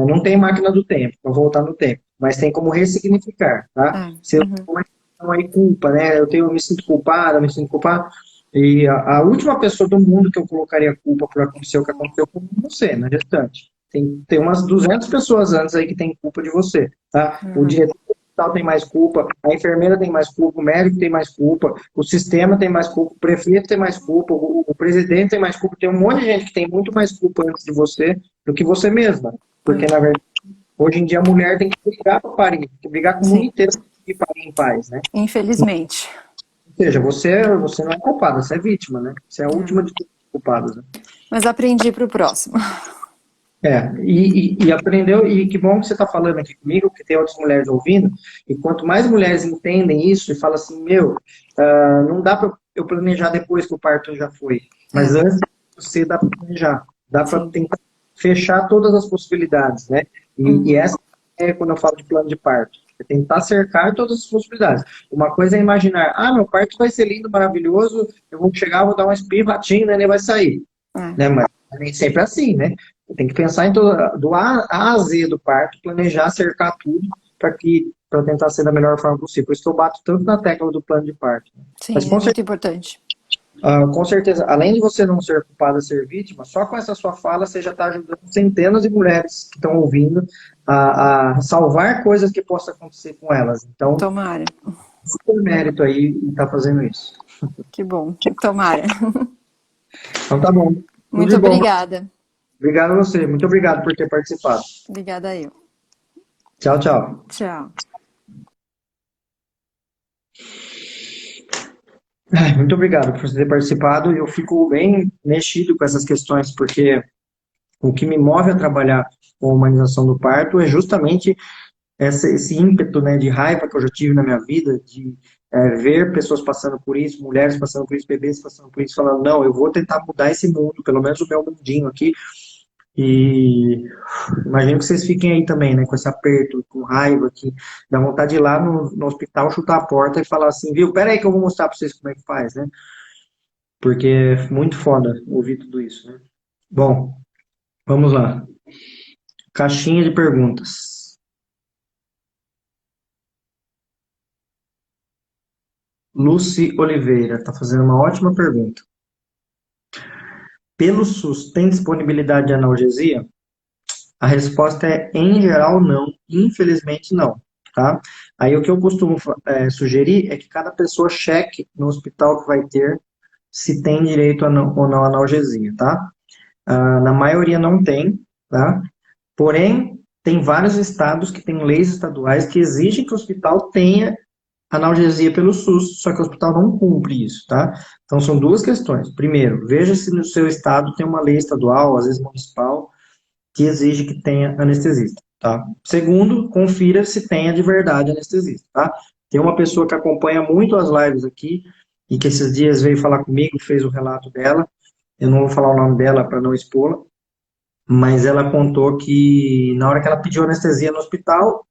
não tem máquina do tempo, para voltar no tempo, mas tem como ressignificar, tá? Se eu tenho uma questão aí, culpa, né? Eu me sinto culpada, me sinto culpado. E a última pessoa do mundo que eu colocaria culpa por acontecer o que aconteceu com você, na gestante. Tem umas 200 pessoas antes aí que tem culpa de você, tá? O diretor do hospital tem mais culpa, a enfermeira tem mais culpa, o médico tem mais culpa, o sistema tem mais culpa, o prefeito tem mais culpa, o presidente tem mais culpa, tem um monte de gente que tem muito mais culpa antes de você do que você mesma. Porque, na verdade, hoje em dia a mulher tem que brigar para parir, tem que brigar com o mundo inteiro para conseguir parir em paz, né? Infelizmente. Ou seja, você não é culpada, você é vítima, né? Você é a última de todas as culpadas. Né? Mas aprendi para o próximo. E aprendeu, e que bom que você está falando aqui comigo, que tem outras mulheres ouvindo, e quanto mais mulheres entendem isso e falam assim, não dá para eu planejar depois que o parto já foi, mas antes de você dá para planejar, dá para tentar fechar todas as possibilidades, né? E essa é quando eu falo de plano de parto. É tentar cercar todas as possibilidades. Uma coisa é imaginar, meu parto vai ser lindo, maravilhoso, eu vou chegar, vou dar um espirro, ratinho, né, vai sair. Né? Mas nem sempre é assim, né? Tem que pensar em do A a Z do parto, planejar, cercar tudo para tentar ser da melhor forma possível. Por isso que eu bato tanto na tecla do plano de parto. Sim, mas, muito importante. Com certeza, além de você não ser culpada, ser vítima, só com essa sua fala você já está ajudando centenas de mulheres que estão ouvindo a salvar coisas que possam acontecer com elas. Então, tomara. Super mérito aí em estar fazendo isso. Que bom, tomara. Então tá bom. Muito obrigada. Obrigado a você, muito obrigado por ter participado. Obrigada a eu. Tchau, tchau. Tchau. Muito obrigado por você ter participado. Eu fico bem mexido com essas questões, porque o que me move a trabalhar com a humanização do parto é justamente esse ímpeto, né, de raiva que eu já tive na minha vida, de ver pessoas passando por isso, mulheres passando por isso, bebês passando por isso, falando, não, eu vou tentar mudar esse mundo, pelo menos o meu mundinho aqui. E imagino que vocês fiquem aí também, né, com esse aperto, com raiva, que dá vontade de ir lá no hospital, chutar a porta e falar assim, viu, pera aí que eu vou mostrar pra vocês como é que faz, né? Porque é muito foda ouvir tudo isso, né? Bom, vamos lá. Caixinha de perguntas. Lucy Oliveira está fazendo uma ótima pergunta. Pelo SUS, tem disponibilidade de analgesia? A resposta é, em geral, não. Infelizmente, não, tá? Aí o que eu costumo sugerir é que cada pessoa cheque no hospital que vai ter se tem direito ou não à analgesia, tá? Na maioria não tem, tá? Porém, tem vários estados que têm leis estaduais que exigem que o hospital tenha analgesia pelo SUS, só que o hospital não cumpre isso, tá? Então, são duas questões. Primeiro, veja se no seu estado tem uma lei estadual, às vezes municipal, que exige que tenha anestesista, tá? Segundo, confira se tenha de verdade anestesista, tá? Tem uma pessoa que acompanha muito as lives aqui, e que esses dias veio falar comigo, fez o relato dela, eu não vou falar o nome dela para não expô-la, mas ela contou que na hora que ela pediu anestesia no hospital,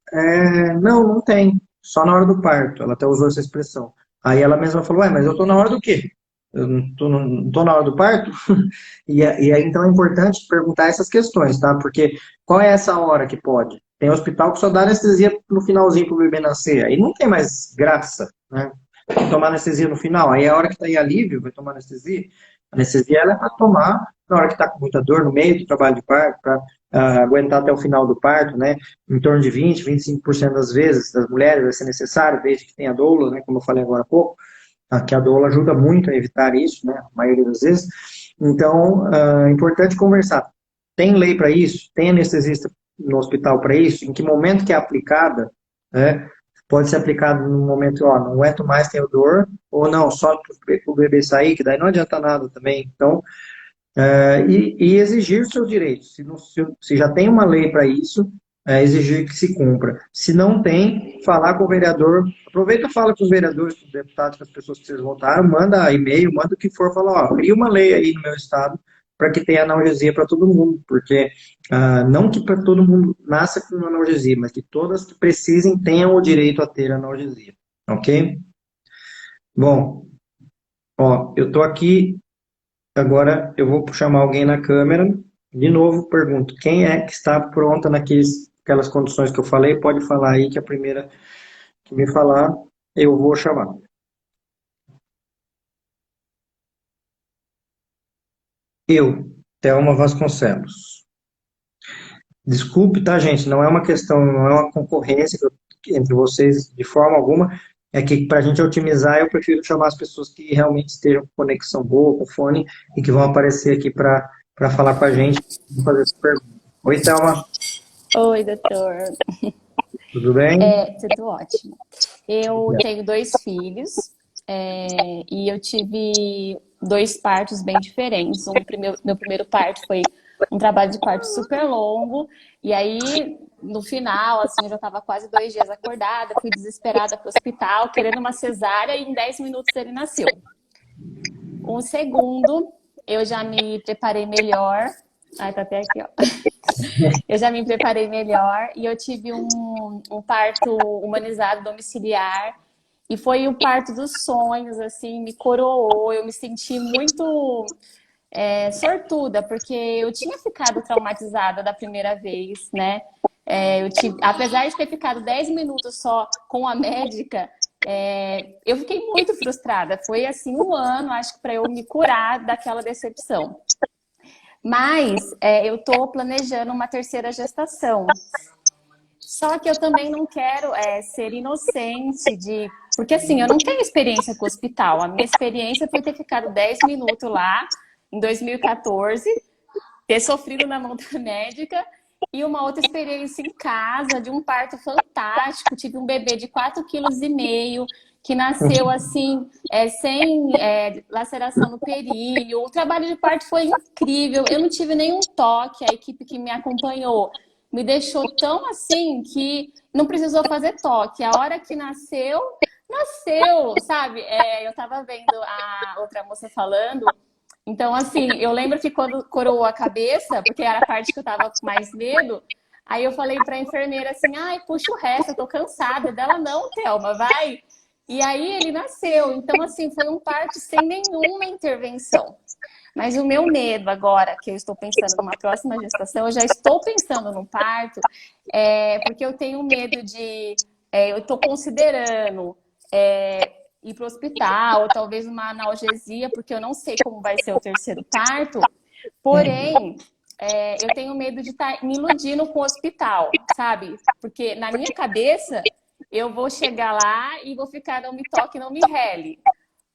não tem, só na hora do parto, ela até usou essa expressão. Aí ela mesma falou, mas eu tô na hora do quê? Eu não tô na hora do parto? E aí, então, é importante perguntar essas questões, tá? Porque qual é essa hora que pode? Tem hospital que só dá anestesia no finalzinho pro bebê nascer, aí não tem mais graça, né? Tomar anestesia no final, aí é a hora que tá em alívio, vai tomar anestesia. A anestesia, ela é para tomar na hora que está com muita dor no meio do trabalho de parto, para aguentar até o final do parto, né? Em torno de 20, 25% das vezes, das mulheres, vai ser necessário, desde que tenha doula, né? Como eu falei agora há pouco, que a doula ajuda muito a evitar isso, né? A maioria das vezes. Então, é importante conversar. Tem lei para isso? Tem anestesista no hospital para isso? Em que momento que é aplicada, né? Pode ser aplicado no momento, não aguento mais, tenho dor, ou não, só para o bebê sair, que daí não adianta nada também. Então, e exigir os seus direitos. Se já tem uma lei para isso, exigir que se cumpra. Se não tem, falar com o vereador. Aproveita e fala com os vereadores, com os deputados, com as pessoas que vocês votaram, manda e-mail, manda o que for, fala, cria uma lei aí no meu estado para que tenha analgesia para todo mundo, porque não que para todo mundo nasça com analgesia, mas que todas que precisem tenham o direito a ter analgesia, ok? Bom, eu estou aqui. Agora eu vou chamar alguém na câmera. De novo, pergunto: quem é que está pronta aquelas condições que eu falei? Pode falar aí, que a primeira que me falar, eu vou chamar. Eu, Thelma Vasconcelos. Desculpe, tá, gente? Não é uma questão, não é uma concorrência entre vocês de forma alguma. É que para a gente otimizar, eu prefiro chamar as pessoas que realmente estejam com conexão boa, com fone, e que vão aparecer aqui para falar com a gente e fazer essa pergunta. Oi, Thelma. Oi, doutor. Tudo bem? Tudo ótimo. Eu tenho 2 filhos, e eu tive 2 partos bem diferentes. Meu primeiro parto foi um trabalho de parto super longo, e aí, no final, assim, eu já estava quase 2 dias acordada, fui desesperada para o hospital, querendo uma cesárea, e em 10 minutos ele nasceu. O segundo, eu já me preparei melhor. Ai, tá até aqui, ó. Eu já me preparei melhor e eu tive um parto humanizado domiciliar e foi o parto dos sonhos, assim, me coroou. Eu me senti muito sortuda, porque eu tinha ficado traumatizada da primeira vez, né? Apesar de ter ficado 10 minutos só com a médica, eu fiquei muito frustrada. Foi assim 1 ano, acho que para eu me curar daquela decepção. Mas eu estou planejando uma 3ª gestação. Só que eu também não quero ser inocente porque assim, eu não tenho experiência com o hospital. A minha experiência foi ter ficado 10 minutos lá, em 2014, ter sofrido na mão da médica, e uma outra experiência em casa, de um parto fantástico. Tive um bebê de 4,5 kg, que nasceu assim, sem laceração no período. O trabalho de parto foi incrível, eu não tive nenhum toque, a equipe que me acompanhou me deixou tão assim que não precisou fazer toque. A hora que nasceu, sabe? Eu tava vendo a outra moça falando, então assim, eu lembro que quando coroou a cabeça, porque era a parte que eu tava com mais medo, aí eu falei pra enfermeira assim, ai, puxa o resto, eu tô cansada. Dela, não, Thelma, vai. E aí ele nasceu. Então, assim, foi um parto sem nenhuma intervenção. Mas o meu medo agora, que eu estou pensando numa próxima gestação, eu já estou pensando no parto, porque eu tenho medo eu estou considerando ir para o hospital, ou talvez uma analgesia, porque eu não sei como vai ser o 3º parto. Porém, eu tenho medo de estar me iludindo com o hospital, sabe? Porque na minha cabeça, eu vou chegar lá e vou ficar não me toque, não me rele.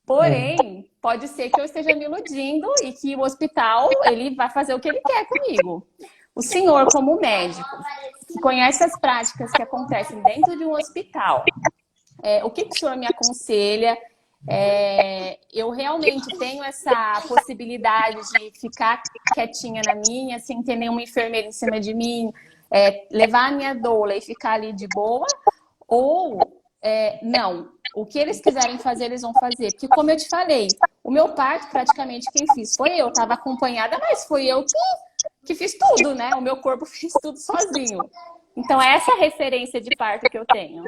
Porém, pode ser que eu esteja me iludindo e que o hospital, ele vai fazer o que ele quer comigo. O senhor, como médico, que conhece as práticas que acontecem dentro de um hospital, o que o senhor me aconselha? Eu realmente tenho essa possibilidade de ficar quietinha na minha, sem ter nenhuma enfermeira em cima de mim, levar a minha doula e ficar ali de boa? Ou não, o que eles quiserem fazer, eles vão fazer. Porque, como eu te falei, o meu parto, praticamente, quem fiz foi eu. Estava acompanhada, mas foi eu que fiz tudo, né? O meu corpo fez tudo sozinho. Então, é essa referência de parto que eu tenho.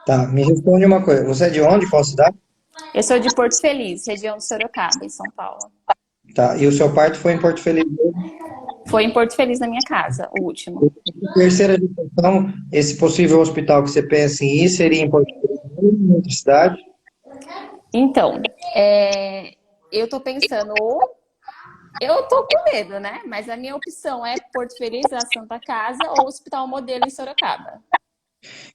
Tá, me responde uma coisa. Você é de onde? Qual cidade? Eu sou de Porto Feliz, região de Sorocaba, em São Paulo. Tá, e o seu parto foi em Porto Feliz? Foi em Porto Feliz, na minha casa, o último. Terceira gestação, esse possível hospital que você pensa em ir seria em Porto Feliz, em outra cidade? Então, eu tô pensando, eu tô com medo, né? Mas a minha opção é Porto Feliz, a Santa Casa, ou Hospital Modelo em Sorocaba.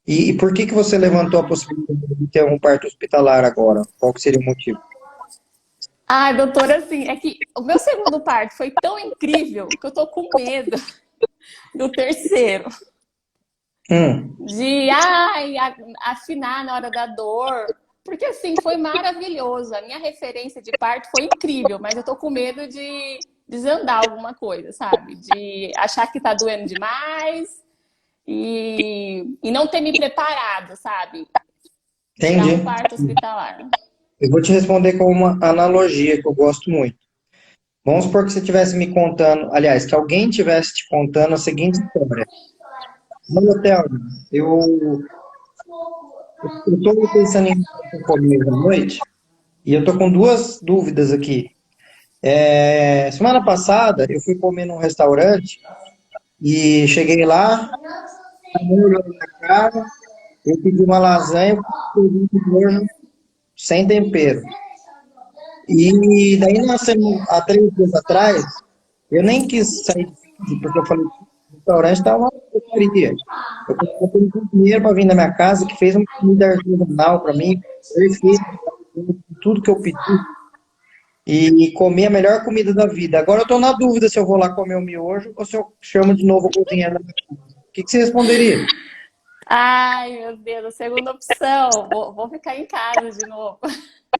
E por que você levantou a possibilidade de ter um parto hospitalar agora? Qual que seria o motivo? Ah, doutora, assim, é que o meu segundo parto foi tão incrível que eu tô com medo do terceiro. De afinar na hora da dor. Porque, assim, foi maravilhoso. A minha referência de parto foi incrível, mas eu tô com medo de desandar alguma coisa, sabe? De achar que tá doendo demais e não ter me preparado, sabe? Para Entendi. um parto hospitalar. Eu vou te responder com uma analogia que eu gosto muito. Vamos supor que você estivesse me contando, aliás, que alguém estivesse te contando a seguinte história. No hotel, eu estou pensando em comer à noite e eu estou com duas dúvidas aqui. Semana passada, eu fui comer num restaurante e cheguei lá, a mulher olhou na minha cara, eu pedi uma lasanha com molho sem tempero. E daí, há 3 dias atrás, eu nem quis sair de casa, porque eu falei, o restaurante está uma porcaria. Eu comprei um dinheiro para vir na minha casa, que fez uma comida artesanal para mim, perfeito, tudo que eu pedi, e comer a melhor comida da vida. Agora eu estou na dúvida se eu vou lá comer o miojo ou se eu chamo de novo o cozinheiro da minha casa. O que você responderia? Ai, meu Deus, a segunda opção. Vou ficar em casa de novo.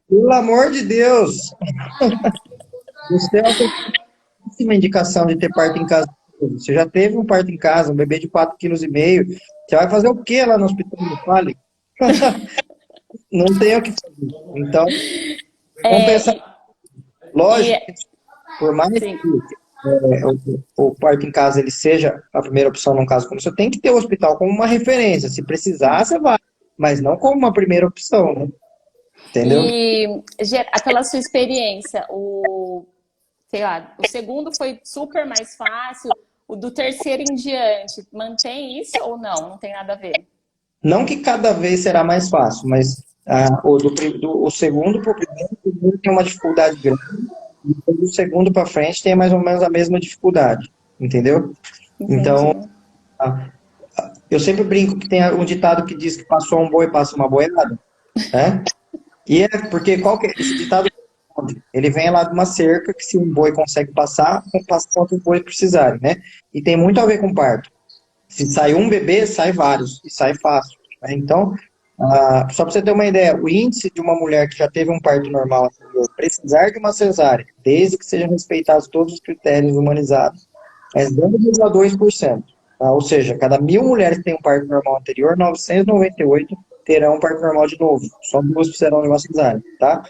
Pelo amor de Deus! Você é uma indicação de ter parto em casa. Você já teve um parto em casa, um bebê de 4,5 kg. Você vai fazer o que lá no hospital? Me fale. Não tem o que fazer. Então, vamos pensar. Lógico, por mais sim. que o parto em casa ele seja a primeira opção num caso como esse, você tem que ter o hospital como uma referência. Se precisar, você vai. Mas não como uma primeira opção, né? Entendeu? E pela sua experiência, sei lá, o segundo foi super mais fácil, o do terceiro em diante, mantém isso ou não? Não tem nada a ver? Não que cada vez será mais fácil, mas o segundo para o primeiro tem uma dificuldade grande, e do segundo para frente tem mais ou menos a mesma dificuldade, entendeu? Entendi. Então, eu sempre brinco que tem um ditado que diz que passou um boi, passa uma boiada, né? E porque esse ditado ele vem lá de uma cerca que se um boi consegue passar, passa quanto os bois precisarem, né? E tem muito a ver com parto. Se sai um bebê, sai vários, e sai fácil. Né? Então, só para você ter uma ideia, o índice de uma mulher que já teve um parto normal anterior precisar de uma cesárea, desde que sejam respeitados todos os critérios humanizados, é 0,2%. Tá? Ou seja, cada 1.000 mulheres que têm um parto normal anterior, 998 terão um parto normal de novo. Só 2 precisarão de uma cesárea. Tá?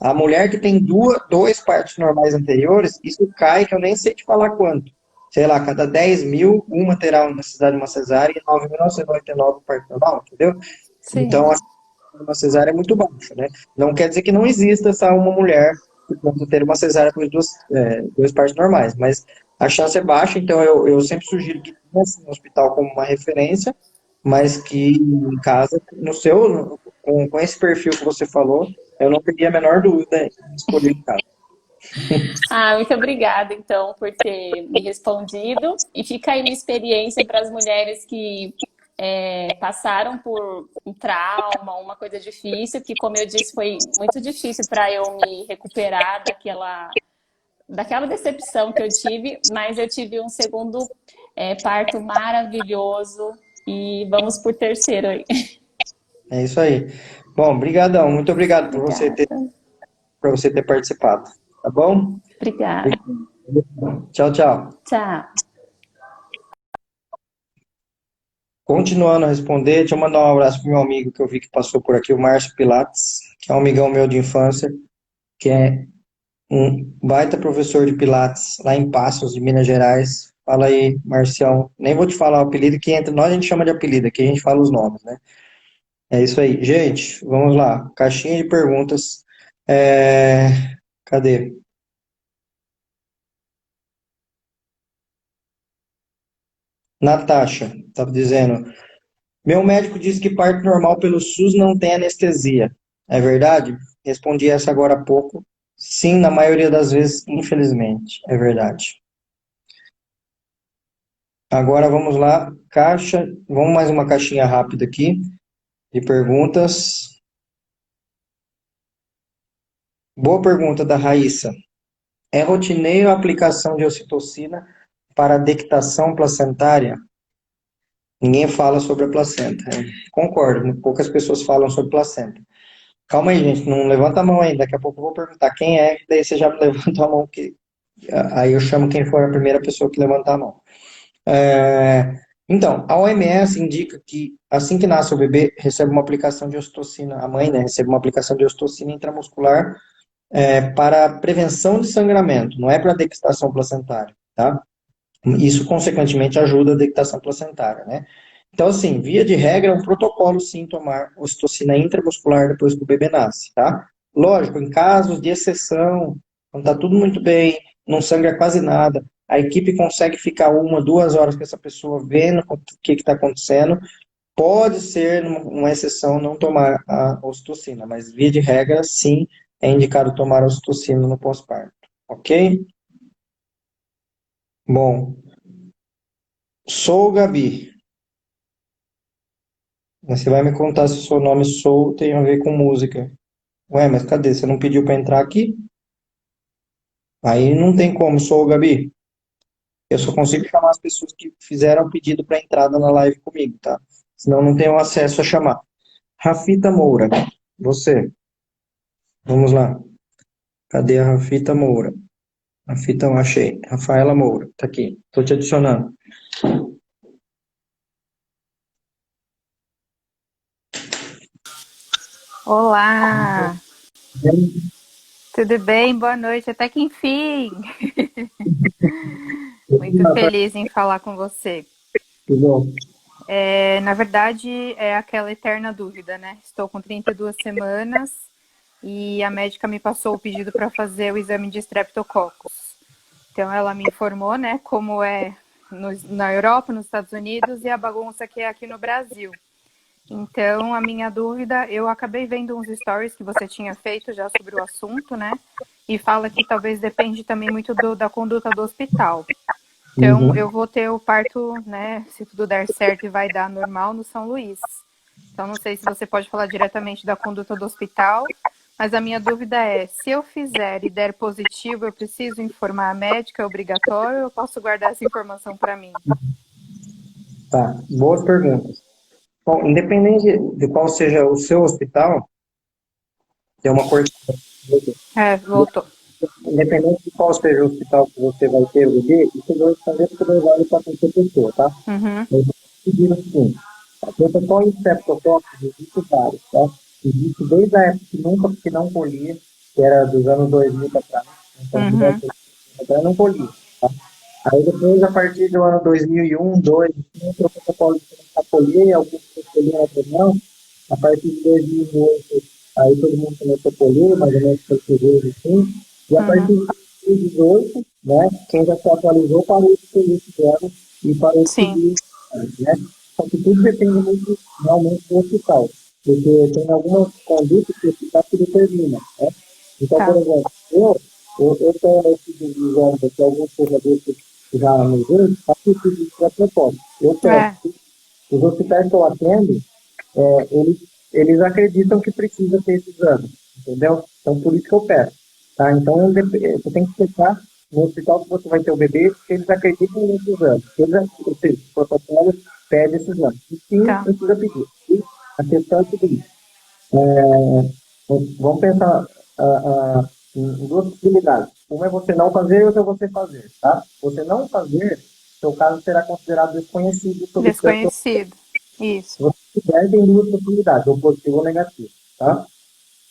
A mulher que tem 2 partos normais anteriores, isso cai, que eu nem sei te falar quanto. Sei lá, cada 10.000, uma terá necessidade de uma cesárea e 9.999 parto normal, entendeu? Sim. Então, uma cesárea é muito baixa, né? Não quer dizer que não exista uma mulher que possa ter uma cesárea com 2 partos normais, mas a chance é baixa, então eu sempre sugiro que tenha no hospital como uma referência, mas que em casa, com esse perfil que você falou, eu não teria a menor dúvida em escolher em casa. Ah, muito obrigada, então, por ter me respondido. E fica aí minha experiência para as mulheres que passaram por um trauma, uma coisa difícil, que, como eu disse, foi muito difícil para eu me recuperar daquela decepção que eu tive, mas eu tive um segundo parto maravilhoso e vamos por terceiro aí. É isso aí. Bom, brigadão. Muito obrigado Obrigada, por você ter participado. Tá bom? obrigada. Tchau, tchau. Tchau. Continuando a responder, deixa eu mandar um abraço pro meu amigo que eu vi que passou por aqui, o Márcio Pilates, que é um amigão meu de infância, que é um baita professor de Pilates lá em Passos, de Minas Gerais. Fala aí, Marcião. Nem vou te falar o apelido, que entre nós a gente chama de apelido, aqui a gente fala os nomes, né? É isso aí. Gente, vamos lá. Caixinha de perguntas. É, Cadê? Natasha, tá dizendo. Meu médico disse que parto normal pelo SUS não tem anestesia. É verdade? Respondi essa agora há pouco. Sim, na maioria das vezes, infelizmente. É verdade. Agora vamos lá. Vamos mais uma caixinha rápida aqui de perguntas. Boa pergunta da Raíssa. É rotineiro a aplicação de ocitocina para dectação placentária? Ninguém fala sobre a placenta. Concordo, né? Poucas pessoas falam sobre placenta. Calma aí, gente, não levanta a mão aí. Daqui a pouco eu vou perguntar quem é, daí você já levanta a mão, que aí eu chamo quem for a primeira pessoa que levantar a mão. Então, a OMS indica que assim que nasce o bebê, recebe uma aplicação de ocitocina, a mãe, né, recebe uma aplicação de ocitocina intramuscular para prevenção de sangramento, não é para dectação placentária, tá? Isso, consequentemente, ajuda a dectação placentária, né? Então, assim, via de regra, é um protocolo, sim, tomar ocitocina intramuscular depois que o bebê nasce, tá? Lógico, em casos de exceção, quando tá tudo muito bem, não sangra quase nada, a equipe consegue ficar 1, 2 horas com essa pessoa vendo o que está acontecendo, pode ser uma exceção não tomar a ocitocina, mas via de regra, sim, é indicado tomar a ocitocina no pós-parto, ok? Bom, sou Gabi. Você vai me contar se o seu nome Soul tem a ver com música. Ué, mas cadê? Você não pediu para entrar aqui? Aí não tem como, sou Gabi. Eu só consigo chamar as pessoas que fizeram o pedido para entrada na live comigo, tá? Senão não tenho acesso a chamar. Rafita Moura, você. Vamos lá. Cadê a Rafita Moura? Rafita, eu achei. Rafaela Moura, tá aqui. Tô te adicionando. Olá, tudo bem? Boa noite, até que enfim. Muito feliz em falar com você. Tudo bom? Na verdade, é aquela eterna dúvida, né? Estou com 32 semanas e a médica me passou o pedido para fazer o exame de Streptococcus. Então, ela me informou, né, como é na Europa, nos Estados Unidos e a bagunça que é aqui no Brasil. Então, a minha dúvida, eu acabei vendo uns stories que você tinha feito já sobre o assunto, né? E fala que talvez depende também muito da conduta do hospital. Então, eu vou ter o parto, né? Se tudo der certo e vai dar normal no São Luís. Então, não sei se você pode falar diretamente da conduta do hospital, mas a minha dúvida é, se eu fizer e der positivo, eu preciso informar a médica, é obrigatório, ou eu posso guardar essa informação para mim? Tá, boas perguntas. Bom, independente de qual seja o seu hospital, tem uma coisa. Voltou. Independente de qual seja o hospital que você vai ter o bebê, isso vai responder porque não vale para qualquer pessoa, tá? Uhum. Eu vou pedir assim, o protocolo de Streptococcus existe vários, tá? Existe desde a época que não colhia, que era dos anos 2000 para trás, então não colhia, tá? Aí depois, a partir do ano 2001, 2002, entrou o protocolo de começar a colher, alguns colhiam, outros não. A partir de 2008, aí todo mundo começou a colher, mais ou menos por fevereiro, assim. E a partir de 2018, né, quem já se atualizou parou de colher esse ano e parou de seguir, né? Só que tudo depende muito realmente do hospital, porque tem algumas condutas que o hospital que determina, né? Então, por exemplo, Eu tenho esse exame que alguns jogadores já nos viram, só que esse tipo de propósito. Eu peço. É, Os hospitais que eu atendo, eles acreditam que precisa ter esse exame, entendeu? Então, por isso que eu peço. Tá? Então, você tem que pensar no hospital que você vai ter o bebê, se eles acreditam nesse exame. Se eles, ou seja, o protocolo pede esse exame. E sim, tá. precisa pedir. E a questão é a seguinte, vamos pensar em duas possibilidades. Uma é você não fazer e outra é você fazer, tá? Você não fazer, seu caso será considerado desconhecido sobre o seu. Desconhecido. Isso. Se você tiver, tem duas possibilidades, ou positivo ou negativo, tá?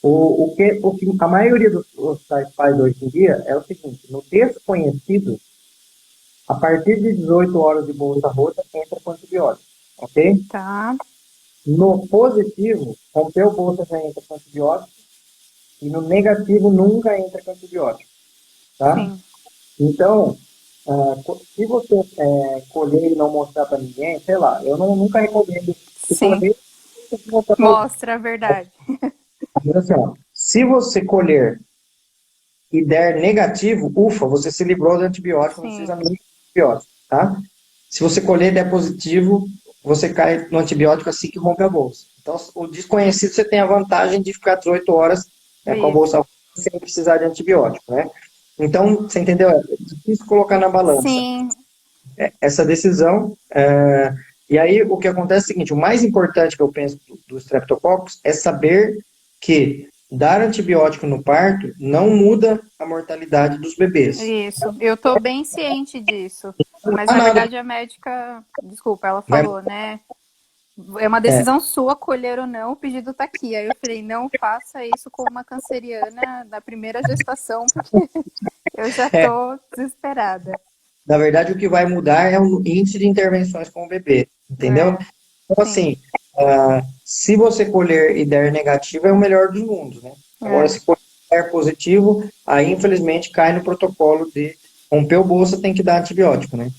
O que a maioria dos hospitais faz hoje em dia é o seguinte, no desconhecido, a partir de 18 horas de bolsa rota, entra com antibiótico, ok? Tá. No positivo, rompeu bolsa já entra com antibiótico, e no negativo nunca entra com antibiótico, tá? Sim. Então, se você colher e não mostrar para ninguém, sei lá, eu nunca recomendo se Sim. colher, você tem que mostrar pra Mostra a verdade. Mas assim, ó, se você colher e der negativo, ufa, você se livrou do antibiótico, não Sim. precisa nem de antibiótico, tá? Se você colher e der positivo, você cai no antibiótico assim que rompe a bolsa. Então, o desconhecido você tem a vantagem de ficar 18 horas com a Isso. bolsa sem precisar de antibiótico, né? Então, você entendeu? É difícil colocar na balança Sim. essa decisão. E aí, o que acontece é o seguinte, o mais importante que eu penso do Streptococcus é saber que dar antibiótico no parto não muda a mortalidade dos bebês. Isso. Eu tô bem ciente disso. Mas Não na há nada. verdade a médica, desculpa, ela Vai- falou, né? É uma decisão sua colher ou não, o pedido tá aqui. Aí eu falei, não faça isso com uma canceriana na primeira gestação, porque eu já tô desesperada. Na verdade, o que vai mudar é o índice de intervenções com o bebê, entendeu? É, Então, sim. assim, se você colher e der negativo, é o melhor dos mundos, né? Agora, É. se colher e der positivo, aí, infelizmente, cai no protocolo de rompeu bolsa, tem que dar antibiótico, né?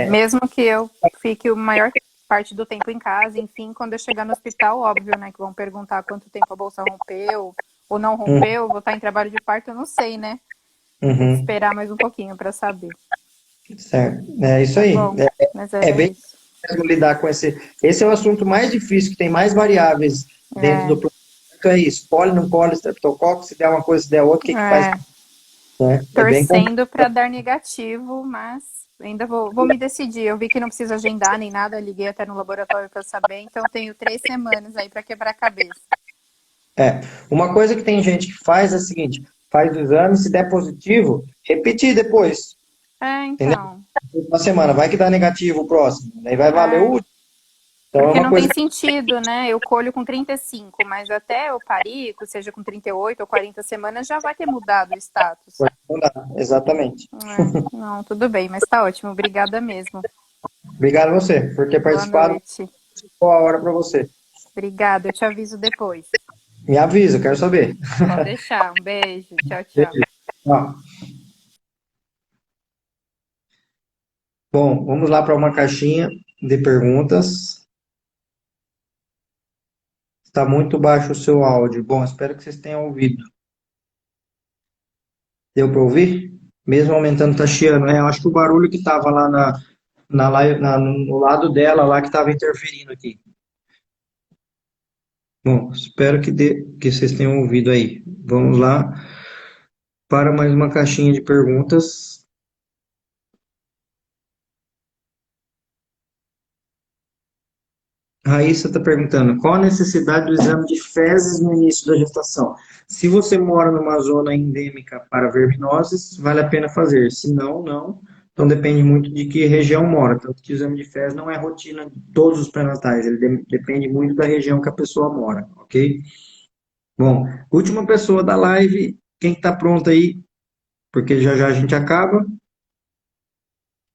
Mesmo que eu fique a maior parte do tempo em casa, enfim, quando eu chegar no hospital, óbvio, né, que vão perguntar quanto tempo a bolsa rompeu ou não rompeu, vou estar em trabalho de parto, eu não sei, né? Vou ter que Uhum, esperar mais um pouquinho para saber. certo. É isso Tá aí. bom, mas É era bem isso. mesmo lidar com esse. Esse é o assunto mais difícil, que tem mais variáveis dentro É, do processo. É isso. Poli, não poli, streptococcus, se der uma coisa, se der outra, o que que faz? é, Né? É bem torcendo para dar negativo, mas ainda vou me decidir. Eu vi que não precisa agendar nem nada, liguei até no laboratório para saber, então tenho 3 semanas aí para quebrar a cabeça. Uma coisa que tem gente que faz é o seguinte: faz o exame, se der positivo, repetir depois. É, Entendeu? então. Uma semana, vai que dá negativo o próximo. Daí vai valer o É, último. Então é porque uma não coisa tem que sentido, né? Eu colho com 35, mas até eu parir, seja com 38 ou 40 semanas, já vai ter mudado o status. não dá. Exatamente. Não, tudo bem, mas tá ótimo. Obrigada mesmo. Obrigado a você por ter Boa participado. noite. Boa hora para você. Obrigada, eu te aviso depois. Me avisa, quero saber. Pode deixar. Um beijo. Tchau, tchau. Ó, bom, vamos lá para uma caixinha de perguntas. Está muito baixo o seu áudio. Bom, espero que vocês tenham ouvido. Deu para ouvir? Mesmo aumentando, tá chiando, né? Eu acho que o barulho que estava lá no lado dela, lá que estava interferindo aqui. Bom, espero que vocês tenham ouvido aí. Vamos lá para mais uma caixinha de perguntas. Raíssa está perguntando, qual a necessidade do exame de fezes no início da gestação? Se você mora numa zona endêmica para verminoses, vale a pena fazer. Se não, não. Então depende muito de que região mora. Tanto que o exame de fezes não é rotina de todos os pré-natais. Ele depende muito da região que a pessoa mora, ok? Bom, última pessoa da live. Quem está pronto aí? Porque já já a gente acaba.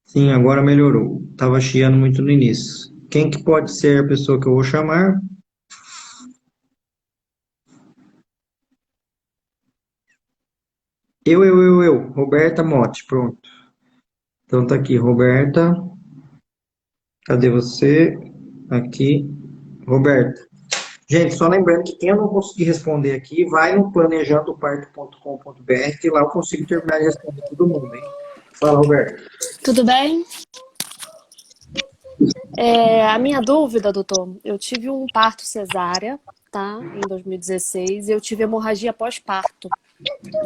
Sim, agora melhorou. Estava chiando muito no início. Quem que pode ser a pessoa que eu vou chamar? Eu. Roberta Motti, pronto. Então tá aqui, Roberta. Cadê você? Aqui, Roberta. Gente, só lembrando que quem eu não conseguir responder aqui, vai no planejandoparto.com.br, que lá eu consigo terminar de responder todo mundo, hein? Fala, Roberto. Tudo bem? A minha dúvida, doutor, eu tive um parto cesárea, tá? Em 2016, e eu tive hemorragia pós-parto.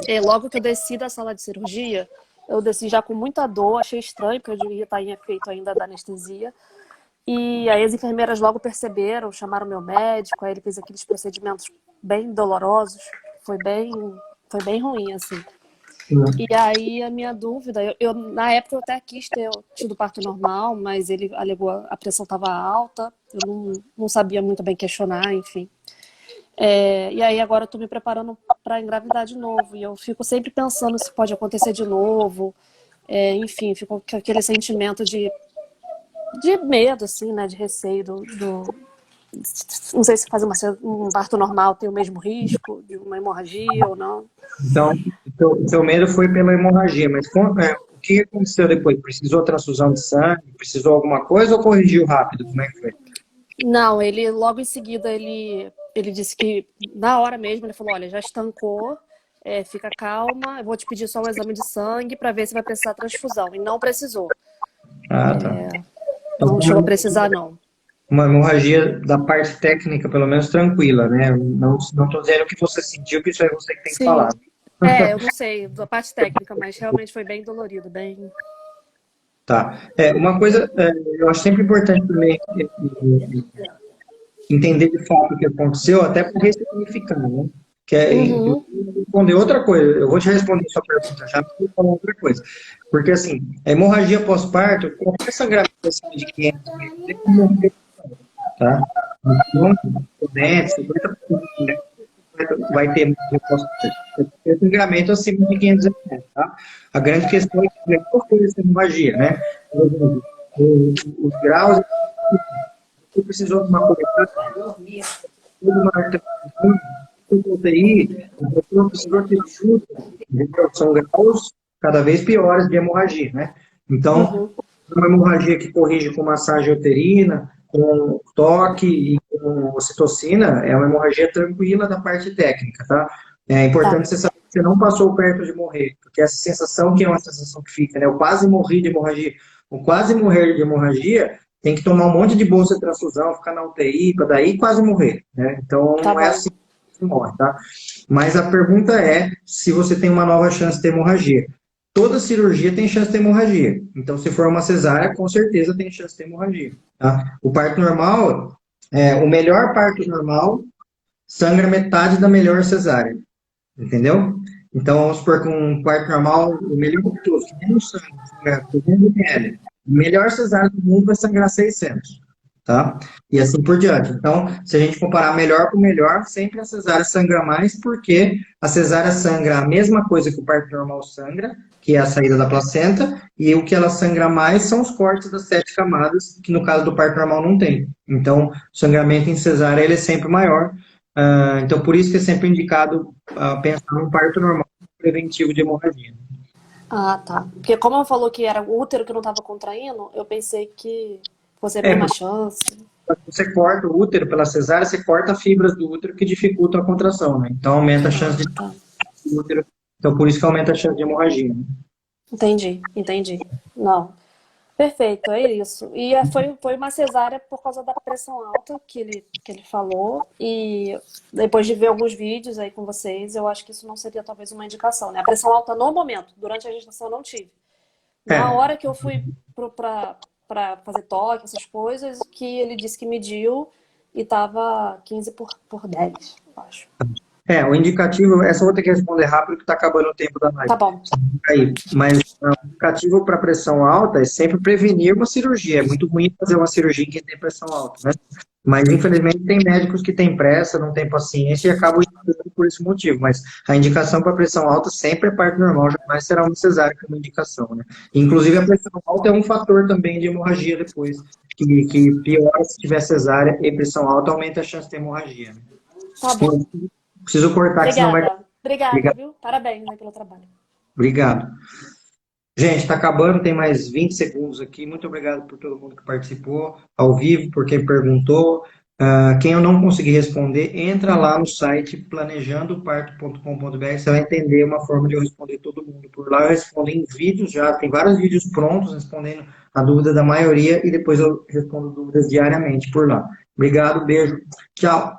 E logo que eu desci da sala de cirurgia, eu desci já com muita dor, achei estranho, porque eu devia estar em efeito ainda da anestesia. E aí as enfermeiras logo perceberam, chamaram meu médico, aí ele fez aqueles procedimentos bem dolorosos. Foi bem ruim, assim. E aí a minha dúvida, na época eu até quis ter tido parto normal, mas ele alegou a pressão estava alta, eu não sabia muito bem questionar, enfim. E aí agora eu tô me preparando para engravidar de novo, e eu fico sempre pensando se pode acontecer de novo, enfim, fico com aquele sentimento de medo, assim, né, de receio não sei se fazer um parto normal tem o mesmo risco de uma hemorragia ou não. Então, o seu medo foi pela hemorragia, mas o que aconteceu depois? Precisou transfusão de sangue? Precisou alguma coisa ou corrigiu rápido? Como é que foi? Não, ele logo em seguida, ele disse que na hora mesmo, ele falou, olha, já estancou, fica calma, eu vou te pedir só um exame de sangue para ver se vai precisar transfusão. E não precisou. Ah, tá. Não chegou a precisar, não. Uma hemorragia da parte técnica, pelo menos, tranquila, né? Não estou dizendo o que você sentiu, que isso é você que tem que Sim. falar. Eu não sei da parte técnica, mas realmente foi bem dolorido, bem... Tá. Uma coisa, eu acho sempre importante também entender de fato o que aconteceu, até por ressignificar, né? Eu vou responder outra coisa. Eu vou te responder sua pergunta já, mas vou falar outra coisa. Porque, assim, a hemorragia pós-parto, qualquer sangramento acima de 500 metros, tem que morrer, tá? Então, 50% vai ter sangramento acima de 500 ml, tá? A grande questão é que qual foi essa hemorragia, né? Os graus, você precisou de uma cobertura, uma artesanato, UTI, a pessoa precisou ter ajuda, são graus cada vez piores de hemorragia, né? Então, uma hemorragia que corrige com massagem uterina, com toque e com ocitocina, é uma hemorragia tranquila da parte técnica, tá? É importante você saber que você não passou perto de morrer, porque essa sensação que é uma sensação que fica, né? Eu quase morri de hemorragia. O quase morrer de hemorragia tem que tomar um monte de bolsa de transfusão, ficar na UTI, para daí quase morrer, né? Então, não é assim que morre, tá? Mas a pergunta é se você tem uma nova chance de ter hemorragia. Toda cirurgia tem chance de ter hemorragia. Então, se for uma cesárea, com certeza tem chance de ter hemorragia. Tá? O parto normal, o melhor parto normal sangra metade da melhor cesárea. Entendeu? Então, vamos supor que um parto normal, o melhor de todos, que menos sangue, sangra 200 ml. O melhor cesárea do mundo vai sangrar 600. Tá? E assim por diante. Então, se a gente comparar melhor com o melhor, sempre a cesárea sangra mais, porque a cesárea sangra a mesma coisa que o parto normal sangra, que é a saída da placenta, e o que ela sangra mais são os cortes das 7 camadas, que no caso do parto normal não tem. Então, o sangramento em cesárea ele é sempre maior. Então, por isso que é sempre indicado pensar num parto normal preventivo de hemorragia. Ah, tá. Porque como ela falou que era o útero que não estava contraindo, eu pensei que fosse a mesma chance. Você corta o útero pela cesárea, você corta fibras do útero que dificultam a contração, né? Então aumenta a chance de útero. Então por isso que aumenta a chance de hemorragia. Né? Entendi. Não. Perfeito, é isso. E foi uma cesárea por causa da pressão alta que ele falou. E depois de ver alguns vídeos aí com vocês, eu acho que isso não seria talvez uma indicação, né? A pressão alta no momento, durante a gestação eu não tive. Na hora que eu fui para fazer toque, essas coisas, que ele disse que mediu e tava 15 por 10, eu acho. O indicativo, essa eu vou ter que responder rápido, que está acabando o tempo da live. Tá bom. Mas o indicativo para pressão alta é sempre prevenir uma cirurgia. É muito ruim fazer uma cirurgia em quem tem pressão alta, né? Mas, infelizmente, tem médicos que têm pressa, não têm paciência e acabam indicando por esse motivo. Mas a indicação para pressão alta sempre é parto normal, jamais será uma cesárea como indicação, né? Inclusive, a pressão alta é um fator também de hemorragia depois, que piora se tiver cesárea e pressão alta, aumenta a chance de hemorragia. Né? Tá bom. Preciso cortar, que senão vai... Obrigada, viu? Parabéns, né, pelo trabalho. Obrigado. Gente, está acabando, tem mais 20 segundos aqui. Muito obrigado por todo mundo que participou ao vivo, por quem perguntou. Quem eu não conseguir responder, entra lá no site planejandoparto.com.br, você vai entender uma forma de eu responder todo mundo. Por lá eu respondo em vídeos já, tem vários vídeos prontos respondendo a dúvida da maioria e depois eu respondo dúvidas diariamente por lá. Obrigado, beijo, tchau!